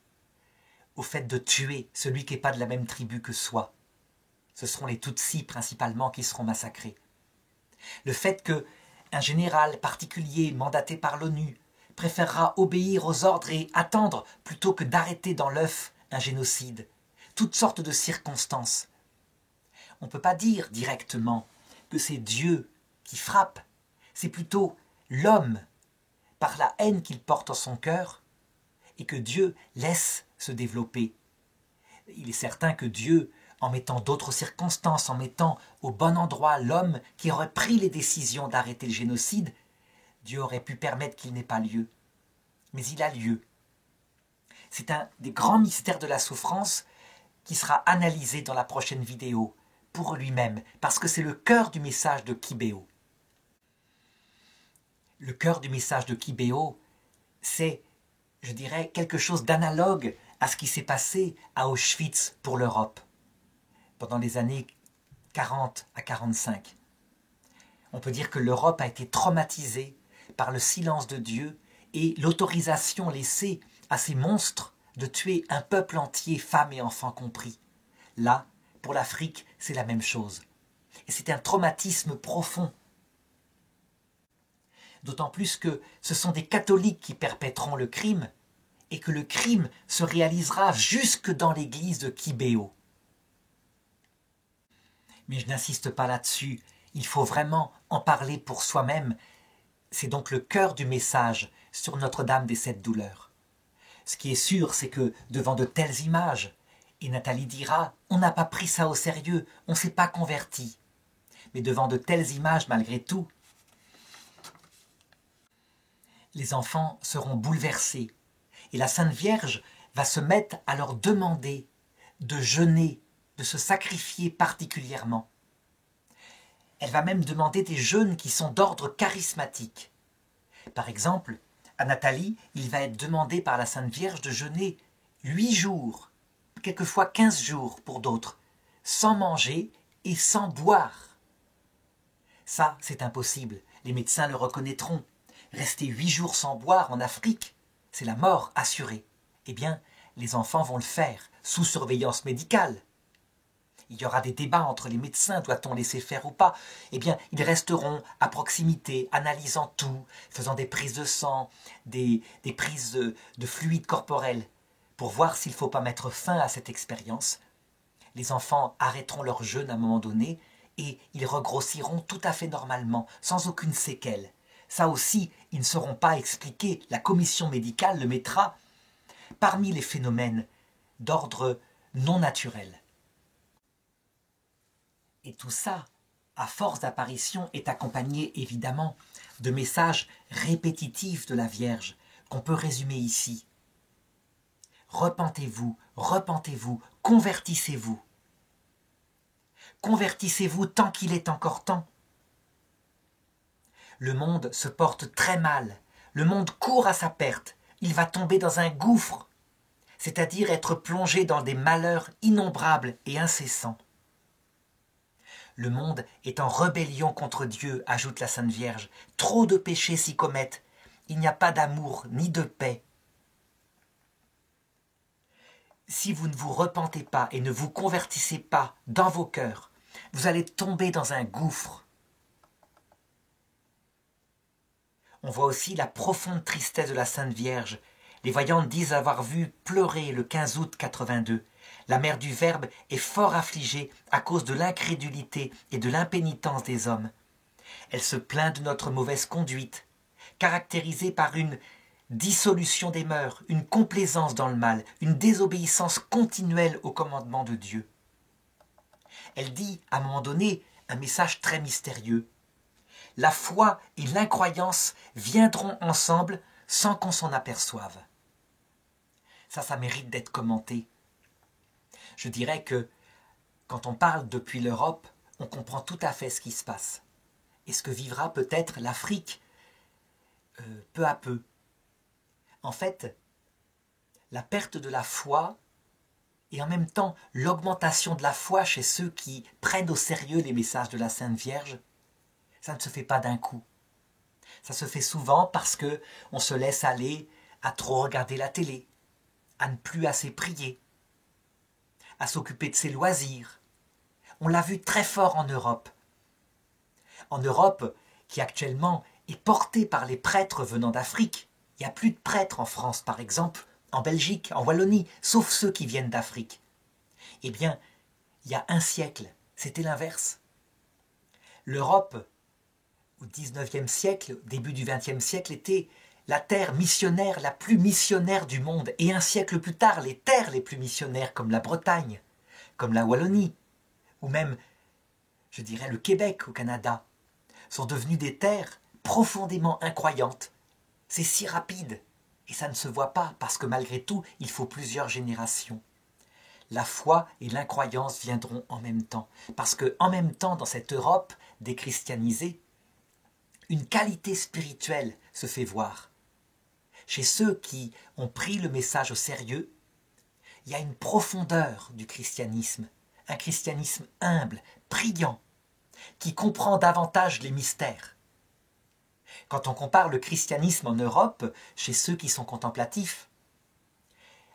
au fait de tuer celui qui n'est pas de la même tribu que soi. Ce seront les Tutsis principalement qui seront massacrés. Le fait qu'un général particulier mandaté par l'ONU préférera obéir aux ordres et attendre plutôt que d'arrêter dans l'œuf un génocide. Toutes sortes de circonstances. On ne peut pas dire directement que c'est Dieu qui frappe, c'est plutôt l'homme, par la haine qu'il porte en son cœur, et que Dieu laisse se développer. Il est certain que Dieu, en mettant d'autres circonstances, en mettant au bon endroit l'homme qui aurait pris les décisions d'arrêter le génocide, Dieu aurait pu permettre qu'il n'ait pas lieu. Mais il a lieu. C'est un des grands mystères de la souffrance qui sera analysé dans la prochaine vidéo, pour lui-même, parce que c'est le cœur du message de Kibéo. Le cœur du message de Kibéo, c'est, je dirais, quelque chose d'analogue à ce qui s'est passé à Auschwitz pour l'Europe, pendant les années 40 à 45. On peut dire que l'Europe a été traumatisée par le silence de Dieu et l'autorisation laissée à ces monstres de tuer un peuple entier, femmes et enfants compris. Là, pour l'Afrique, c'est la même chose. Et c'est un traumatisme profond. D'autant plus que ce sont des catholiques qui perpétreront le crime et que le crime se réalisera jusque dans l'église de Kibéo. Mais je n'insiste pas là-dessus, il faut vraiment en parler pour soi-même. C'est donc le cœur du message sur Notre-Dame des Sept Douleurs. Ce qui est sûr, c'est que devant de telles images, et Nathalie dira, on n'a pas pris ça au sérieux, on ne s'est pas converti. Mais devant de telles images, malgré tout, les enfants seront bouleversés. Et la Sainte Vierge va se mettre à leur demander de jeûner, de se sacrifier particulièrement. Elle va même demander des jeûnes qui sont d'ordre charismatique. Par exemple, à Nathalie, il va être demandé par la Sainte Vierge de jeûner 8 jours, quelquefois 15 jours pour d'autres, sans manger et sans boire. Ça, c'est impossible. Les médecins le reconnaîtront. Rester 8 jours sans boire en Afrique, c'est la mort assurée. Eh bien, les enfants vont le faire, sous surveillance médicale. Il y aura des débats entre les médecins, doit-on laisser faire ou pas? Eh bien, ils resteront à proximité, analysant tout, faisant des prises de sang, des prises de fluides corporels, pour voir s'il ne faut pas mettre fin à cette expérience. Les enfants arrêteront leur jeûne à un moment donné, et ils regrossiront tout à fait normalement, sans aucune séquelle. Ça aussi, ils ne seront pas expliqués. La commission médicale le mettra parmi les phénomènes d'ordre non naturel. Et tout ça, à force d'apparition, est accompagné évidemment de messages répétitifs de la Vierge qu'on peut résumer ici. Repentez-vous, repentez-vous, convertissez-vous. Convertissez-vous tant qu'il est encore temps. Le monde se porte très mal, le monde court à sa perte, il va tomber dans un gouffre, c'est-à-dire être plongé dans des malheurs innombrables et incessants. Le monde est en rébellion contre Dieu, ajoute la Sainte Vierge. Trop de péchés s'y commettent. Il n'y a pas d'amour ni de paix. Si vous ne vous repentez pas et ne vous convertissez pas dans vos cœurs, vous allez tomber dans un gouffre. On voit aussi la profonde tristesse de la Sainte Vierge. Les voyantes disent avoir vu pleurer le 15 août 82. La mère du Verbe est fort affligée à cause de l'incrédulité et de l'impénitence des hommes. Elle se plaint de notre mauvaise conduite, caractérisée par une dissolution des mœurs, une complaisance dans le mal, une désobéissance continuelle au commandement de Dieu. Elle dit, à un moment donné, un message très mystérieux. La foi et l'incroyance viendront ensemble sans qu'on s'en aperçoive. Ça mérite d'être commenté. Je dirais que quand on parle depuis l'Europe, on comprend tout à fait ce qui se passe. Et ce que vivra peut-être l'Afrique peu à peu. en fait, la perte de la foi et en même temps l'augmentation de la foi chez ceux qui prennent au sérieux les messages de la Sainte Vierge, ça ne se fait pas d'un coup. Ça se fait souvent parce que on se laisse aller à trop regarder la télé, à ne plus assez prier, à s'occuper de ses loisirs. On l'a vu très fort en Europe. En Europe, qui actuellement est portée par les prêtres venant d'Afrique. Il n'y a plus de prêtres en France, par exemple, en Belgique, en Wallonie, sauf ceux qui viennent d'Afrique. Eh bien, il y a un siècle, c'était l'inverse. L'Europe, au XIXe siècle, début du XXe siècle, était la terre missionnaire la plus missionnaire du monde. Et un siècle plus tard, les terres les plus missionnaires, comme la Bretagne, comme la Wallonie, ou même, je dirais, le Québec au Canada, sont devenues des terres profondément incroyantes. C'est si rapide, et ça ne se voit pas, parce que malgré tout, il faut plusieurs générations. La foi et l'incroyance viendront en même temps, parce que en même temps, dans cette Europe déchristianisée, une qualité spirituelle se fait voir. Chez ceux qui ont pris le message au sérieux, il y a une profondeur du christianisme, un christianisme humble, priant, qui comprend davantage les mystères. Quand on compare le christianisme en Europe, chez ceux qui sont contemplatifs,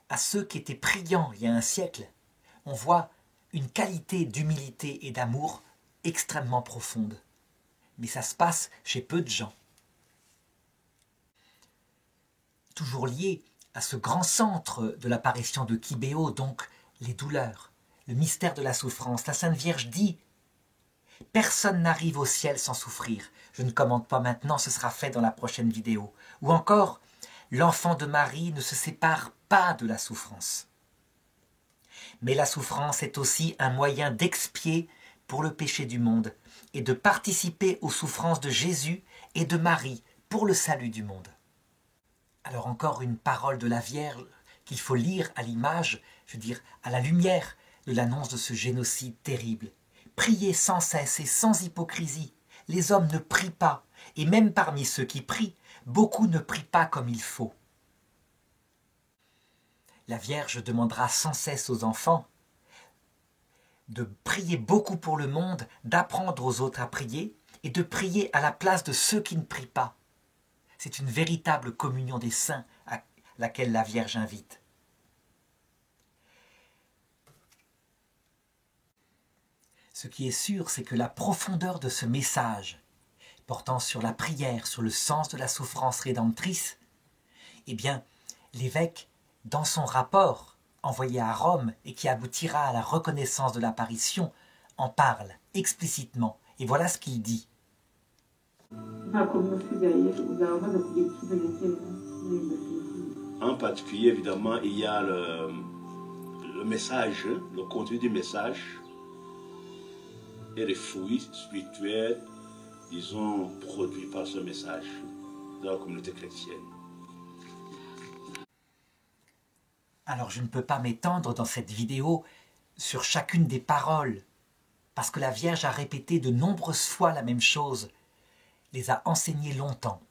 à ceux qui étaient priants il y a un siècle, on voit une qualité d'humilité et d'amour extrêmement profonde. Mais ça se passe chez peu de gens. Toujours lié à ce grand centre de l'apparition de Kibéo, donc les douleurs, le mystère de la souffrance, la Sainte Vierge dit « Personne n'arrive au ciel sans souffrir ». Je ne commente pas maintenant, ce sera fait dans la prochaine vidéo. Ou encore, l'enfant de Marie ne se sépare pas de la souffrance. Mais la souffrance est aussi un moyen d'expier pour le péché du monde et de participer aux souffrances de Jésus et de Marie pour le salut du monde. Alors encore une parole de la Vierge qu'il faut lire à l'image, je veux dire à la lumière de l'annonce de ce génocide terrible. Priez sans cesse et sans hypocrisie. Les hommes ne prient pas, et même parmi ceux qui prient, beaucoup ne prient pas comme il faut. La Vierge demandera sans cesse aux enfants de prier beaucoup pour le monde, d'apprendre aux autres à prier, et de prier à la place de ceux qui ne prient pas. C'est une véritable communion des saints à laquelle la Vierge invite. Ce qui est sûr, c'est que la profondeur de ce message, portant sur la prière, sur le sens de la souffrance rédemptrice, eh bien, l'évêque, dans son rapport envoyé à Rome et qui aboutira à la reconnaissance de l'apparition, en parle explicitement. Et voilà ce qu'il dit. En particulier, évidemment, il y a le message, le contenu du message et les fruits spirituels, disons, produits par ce message dans la communauté chrétienne. Alors je ne peux pas m'étendre dans cette vidéo sur chacune des paroles, parce que la Vierge a répété de nombreuses fois la même chose, les a enseignées longtemps.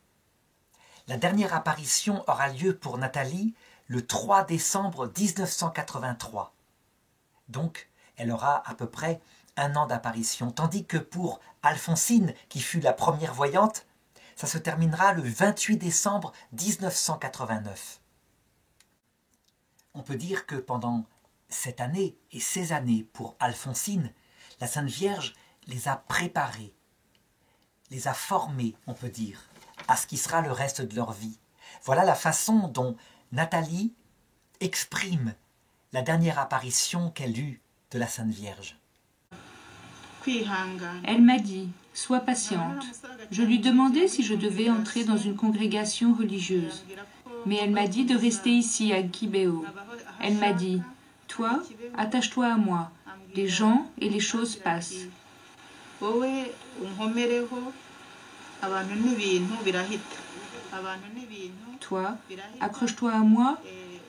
La dernière apparition aura lieu pour Nathalie le 3 décembre 1983. Donc, elle aura à peu près 1 an d'apparition, tandis que pour Alphonsine, qui fut la première voyante, ça se terminera le 28 décembre 1989. On peut dire que pendant cette année et ces années pour Alphonsine, la Sainte Vierge les a préparés, les a formés, on peut dire, à ce qui sera le reste de leur vie. Voilà la façon dont Nathalie exprime la dernière apparition qu'elle eut de la Sainte Vierge. Elle m'a dit, sois patiente. Je lui demandai si je devais entrer dans une congrégation religieuse. Mais elle m'a dit de rester ici à Kibéo. Elle m'a dit, toi, attache-toi à moi. Les gens et les choses passent. Toi, accroche-toi à moi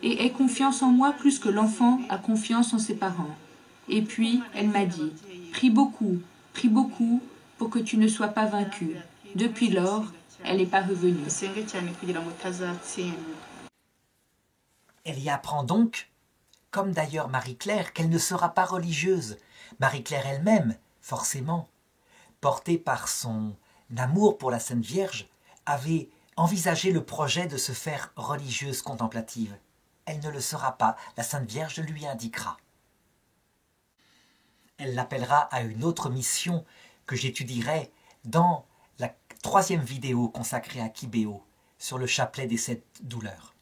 et aie confiance en moi plus que l'enfant a confiance en ses parents. Et puis, elle m'a dit, prie beaucoup pour que tu ne sois pas vaincu. Depuis lors, elle n'est pas revenue. Elle y apprend donc, comme d'ailleurs Marie-Claire, qu'elle ne sera pas religieuse. Marie-Claire elle-même, forcément, portée par son amour pour la Sainte Vierge, avait envisagé le projet de se faire religieuse contemplative. Elle ne le sera pas, la Sainte Vierge lui indiquera. Elle l'appellera à une autre mission que j'étudierai dans la 3e vidéo consacrée à Kibéo, sur le chapelet des 7 douleurs.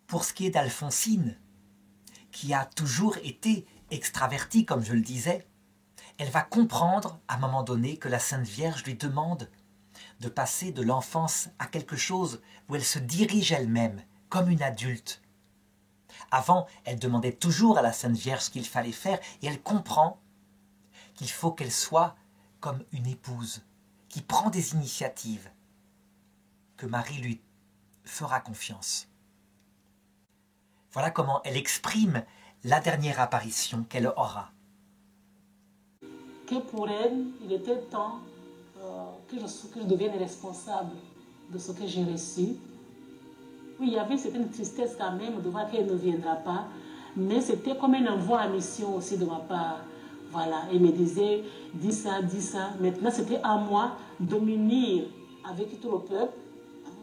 Pour ce qui est d'Alphonsine, qui a toujours été extravertie, comme je le disais, elle va comprendre à un moment donné que la Sainte Vierge lui demande de passer de l'enfance à quelque chose où elle se dirige elle-même, comme une adulte. Avant, elle demandait toujours à la Sainte Vierge ce qu'il fallait faire, et elle comprend qu'il faut qu'elle soit comme une épouse, qui prend des initiatives, que Marie lui fera confiance. Voilà comment elle exprime la dernière apparition qu'elle aura. Que pour elle, il était temps que je devienne responsable de ce que j'ai reçu. Oui, il y avait certaine tristesse quand même de voir qu'elle ne viendra pas, mais c'était comme un envoi à mission aussi de ma part. Voilà, elle me disait, dis ça. Maintenant, c'était à moi de m'unir avec tout le peuple,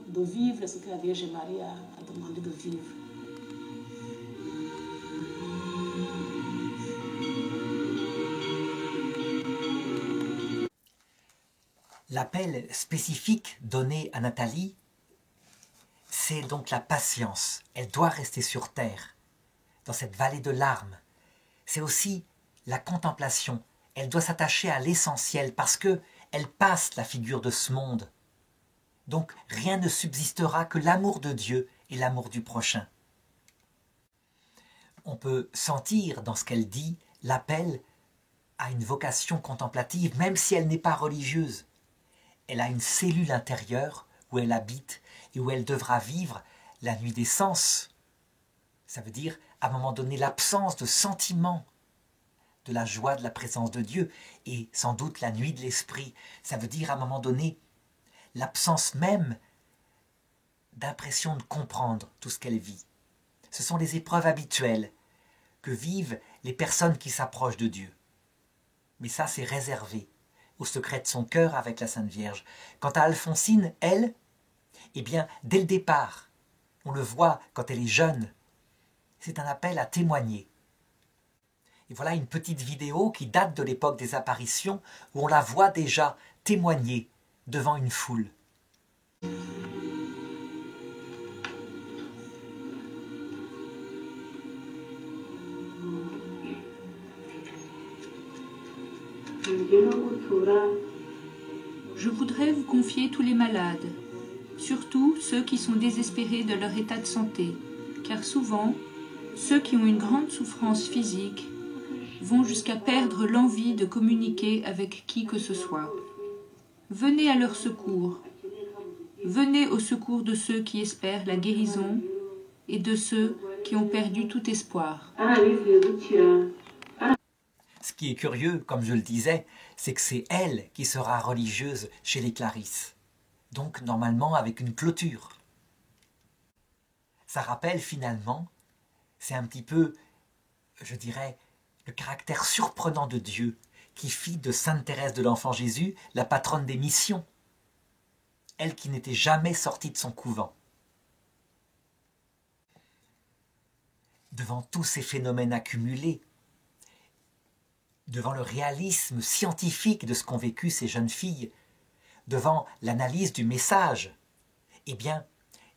de vivre ce que la Vierge Marie a demandé de vivre. L'appel spécifique donné à Nathalie, c'est donc la patience. Elle doit rester sur terre, dans cette vallée de larmes. C'est aussi la contemplation. Elle doit s'attacher à l'essentiel parce qu'elle passe la figure de ce monde. Donc rien ne subsistera que l'amour de Dieu et l'amour du prochain. On peut sentir dans ce qu'elle dit l'appel à une vocation contemplative, même si elle n'est pas religieuse. Elle a une cellule intérieure où elle habite et où elle devra vivre la nuit des sens. Ça veut dire, à un moment donné, l'absence de sentiment de la joie de la présence de Dieu et sans doute la nuit de l'esprit. Ça veut dire, à un moment donné, l'absence même d'impression de comprendre tout ce qu'elle vit. Ce sont les épreuves habituelles que vivent les personnes qui s'approchent de Dieu. Mais ça, c'est réservé au secret de son cœur avec la Sainte Vierge. Quant à Alphonsine, elle, eh bien, dès le départ, on le voit quand elle est jeune, c'est un appel à témoigner. Et voilà une petite vidéo qui date de l'époque des apparitions, où on la voit déjà témoigner devant une foule. Je voudrais vous confier tous les malades, surtout ceux qui sont désespérés de leur état de santé, car souvent, ceux qui ont une grande souffrance physique vont jusqu'à perdre l'envie de communiquer avec qui que ce soit. Venez à leur secours. Venez au secours de ceux qui espèrent la guérison et de ceux qui ont perdu tout espoir. Ce qui est curieux, comme je le disais, c'est que c'est elle qui sera religieuse chez les Clarisses. Donc, normalement, avec une clôture. Ça rappelle finalement, c'est un petit peu, je dirais, le caractère surprenant de Dieu qui fit de Sainte Thérèse de l'Enfant Jésus la patronne des missions. Elle qui n'était jamais sortie de son couvent. Devant tous ces phénomènes accumulés, devant le réalisme scientifique de ce qu'ont vécu ces jeunes filles, devant l'analyse du message, eh bien,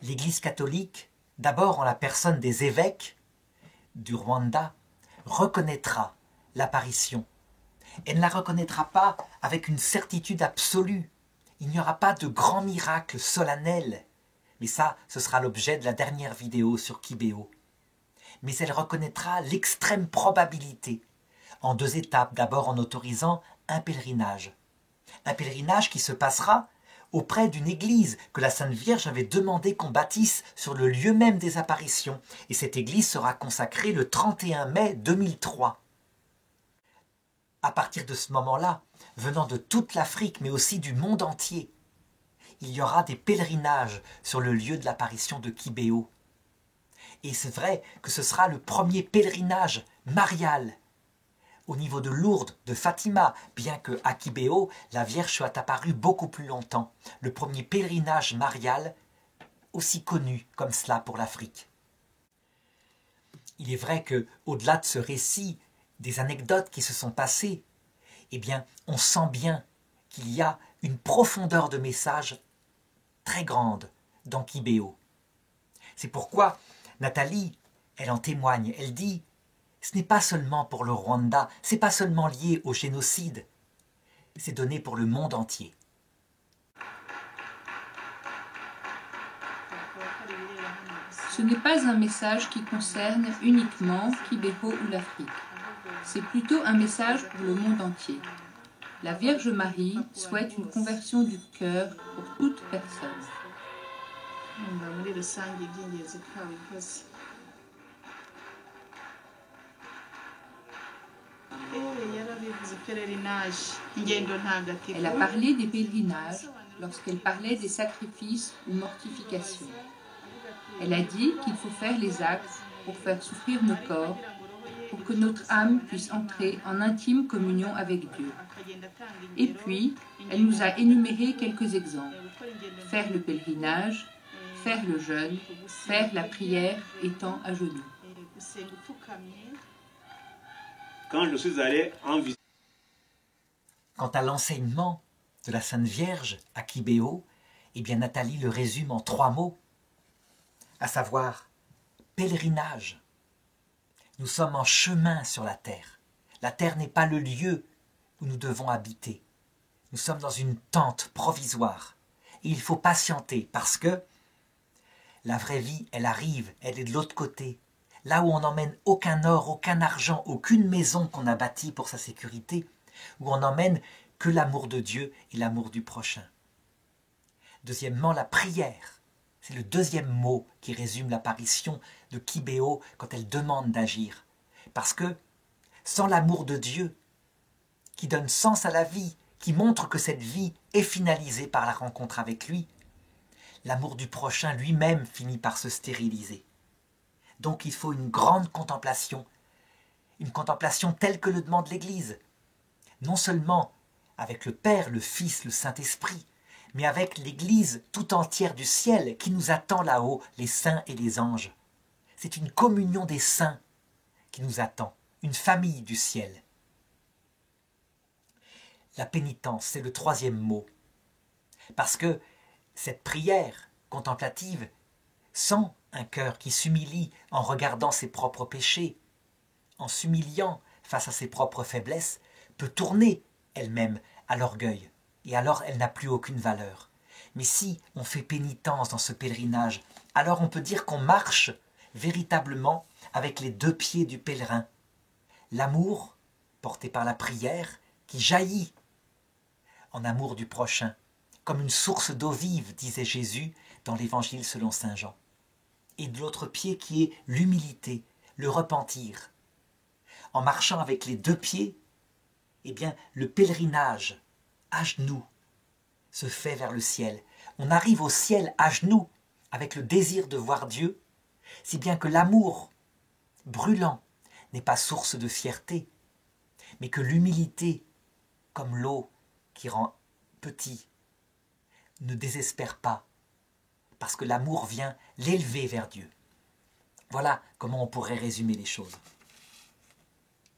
l'Église catholique, d'abord en la personne des évêques du Rwanda, reconnaîtra l'apparition. Elle ne la reconnaîtra pas avec une certitude absolue. Il n'y aura pas de grand miracle solennel. Mais ça, ce sera l'objet de la dernière vidéo sur Kibéo. Mais elle reconnaîtra l'extrême probabilité, en 2 étapes, d'abord en autorisant un pèlerinage. Un pèlerinage qui se passera auprès d'une église que la Sainte Vierge avait demandé qu'on bâtisse sur le lieu même des apparitions. Et cette église sera consacrée le 31 mai 2003. À partir de ce moment-là, venant de toute l'Afrique, mais aussi du monde entier, il y aura des pèlerinages sur le lieu de l'apparition de Kibéo. Et c'est vrai que ce sera le premier pèlerinage marial au niveau de Lourdes, de Fatima, bien que à Kibéo, la Vierge soit apparue beaucoup plus longtemps. Le premier pèlerinage marial aussi connu comme cela pour l'Afrique. Il est vrai que, au-delà de ce récit, des anecdotes qui se sont passées, eh bien, on sent bien qu'il y a une profondeur de message très grande dans Kibéo. C'est pourquoi Nathalie, elle en témoigne, elle dit « Ce n'est pas seulement pour le Rwanda, ce n'est pas seulement lié au génocide, c'est donné pour le monde entier. » Ce n'est pas un message qui concerne uniquement Kibéo ou l'Afrique. C'est plutôt un message pour le monde entier. La Vierge Marie souhaite une conversion du cœur pour toute personne. Elle a parlé des pèlerinages lorsqu'elle parlait des sacrifices ou mortifications. Elle a dit qu'il faut faire les actes pour faire souffrir nos corps, pour que notre âme puisse entrer en intime communion avec Dieu. Et puis, elle nous a énuméré quelques exemples. Faire le pèlerinage, faire le jeûne, faire la prière étant à genoux. Quand je suis allé en visite, Quant à l'enseignement de la Sainte Vierge à Kibéo, eh bien Nathalie le résume en 3 mots, à savoir pèlerinage. Nous sommes en chemin sur la terre. La terre n'est pas le lieu où nous devons habiter. Nous sommes dans une tente provisoire. Et il faut patienter parce que la vraie vie, elle arrive, elle est de l'autre côté. Là où on n'emmène aucun or, aucun argent, aucune maison qu'on a bâtie pour sa sécurité, où on n'emmène que l'amour de Dieu et l'amour du prochain. Deuxièmement, la prière. C'est le 2e mot qui résume l'apparition de Kibéo quand elle demande d'agir. Parce que sans l'amour de Dieu, qui donne sens à la vie, qui montre que cette vie est finalisée par la rencontre avec lui, l'amour du prochain lui-même finit par se stériliser. Donc il faut une grande contemplation, une contemplation telle que le demande l'Église, non seulement avec le Père, le Fils, le Saint-Esprit, mais avec l'Église tout entière du ciel qui nous attend là-haut, les saints et les anges. C'est une communion des saints qui nous attend, une famille du ciel. La pénitence, c'est le 3e mot, parce que cette prière contemplative, sans un cœur qui s'humilie en regardant ses propres péchés, en s'humiliant face à ses propres faiblesses, peut tourner elle-même à l'orgueil, et alors elle n'a plus aucune valeur. Mais si on fait pénitence dans ce pèlerinage, alors on peut dire qu'on marche véritablement avec les 2 pieds du pèlerin. L'amour, porté par la prière, qui jaillit en amour du prochain, comme une source d'eau vive, disait Jésus dans l'Évangile selon saint Jean. Et de l'autre pied qui est l'humilité, le repentir. En marchant avec les 2 pieds, eh bien, le pèlerinage à genoux se fait vers le ciel. On arrive au ciel à genoux avec le désir de voir Dieu, si bien que l'amour brûlant n'est pas source de fierté, mais que l'humilité, comme l'eau qui rend petit, ne désespère pas, parce que l'amour vient l'élever vers Dieu. Voilà comment on pourrait résumer les choses.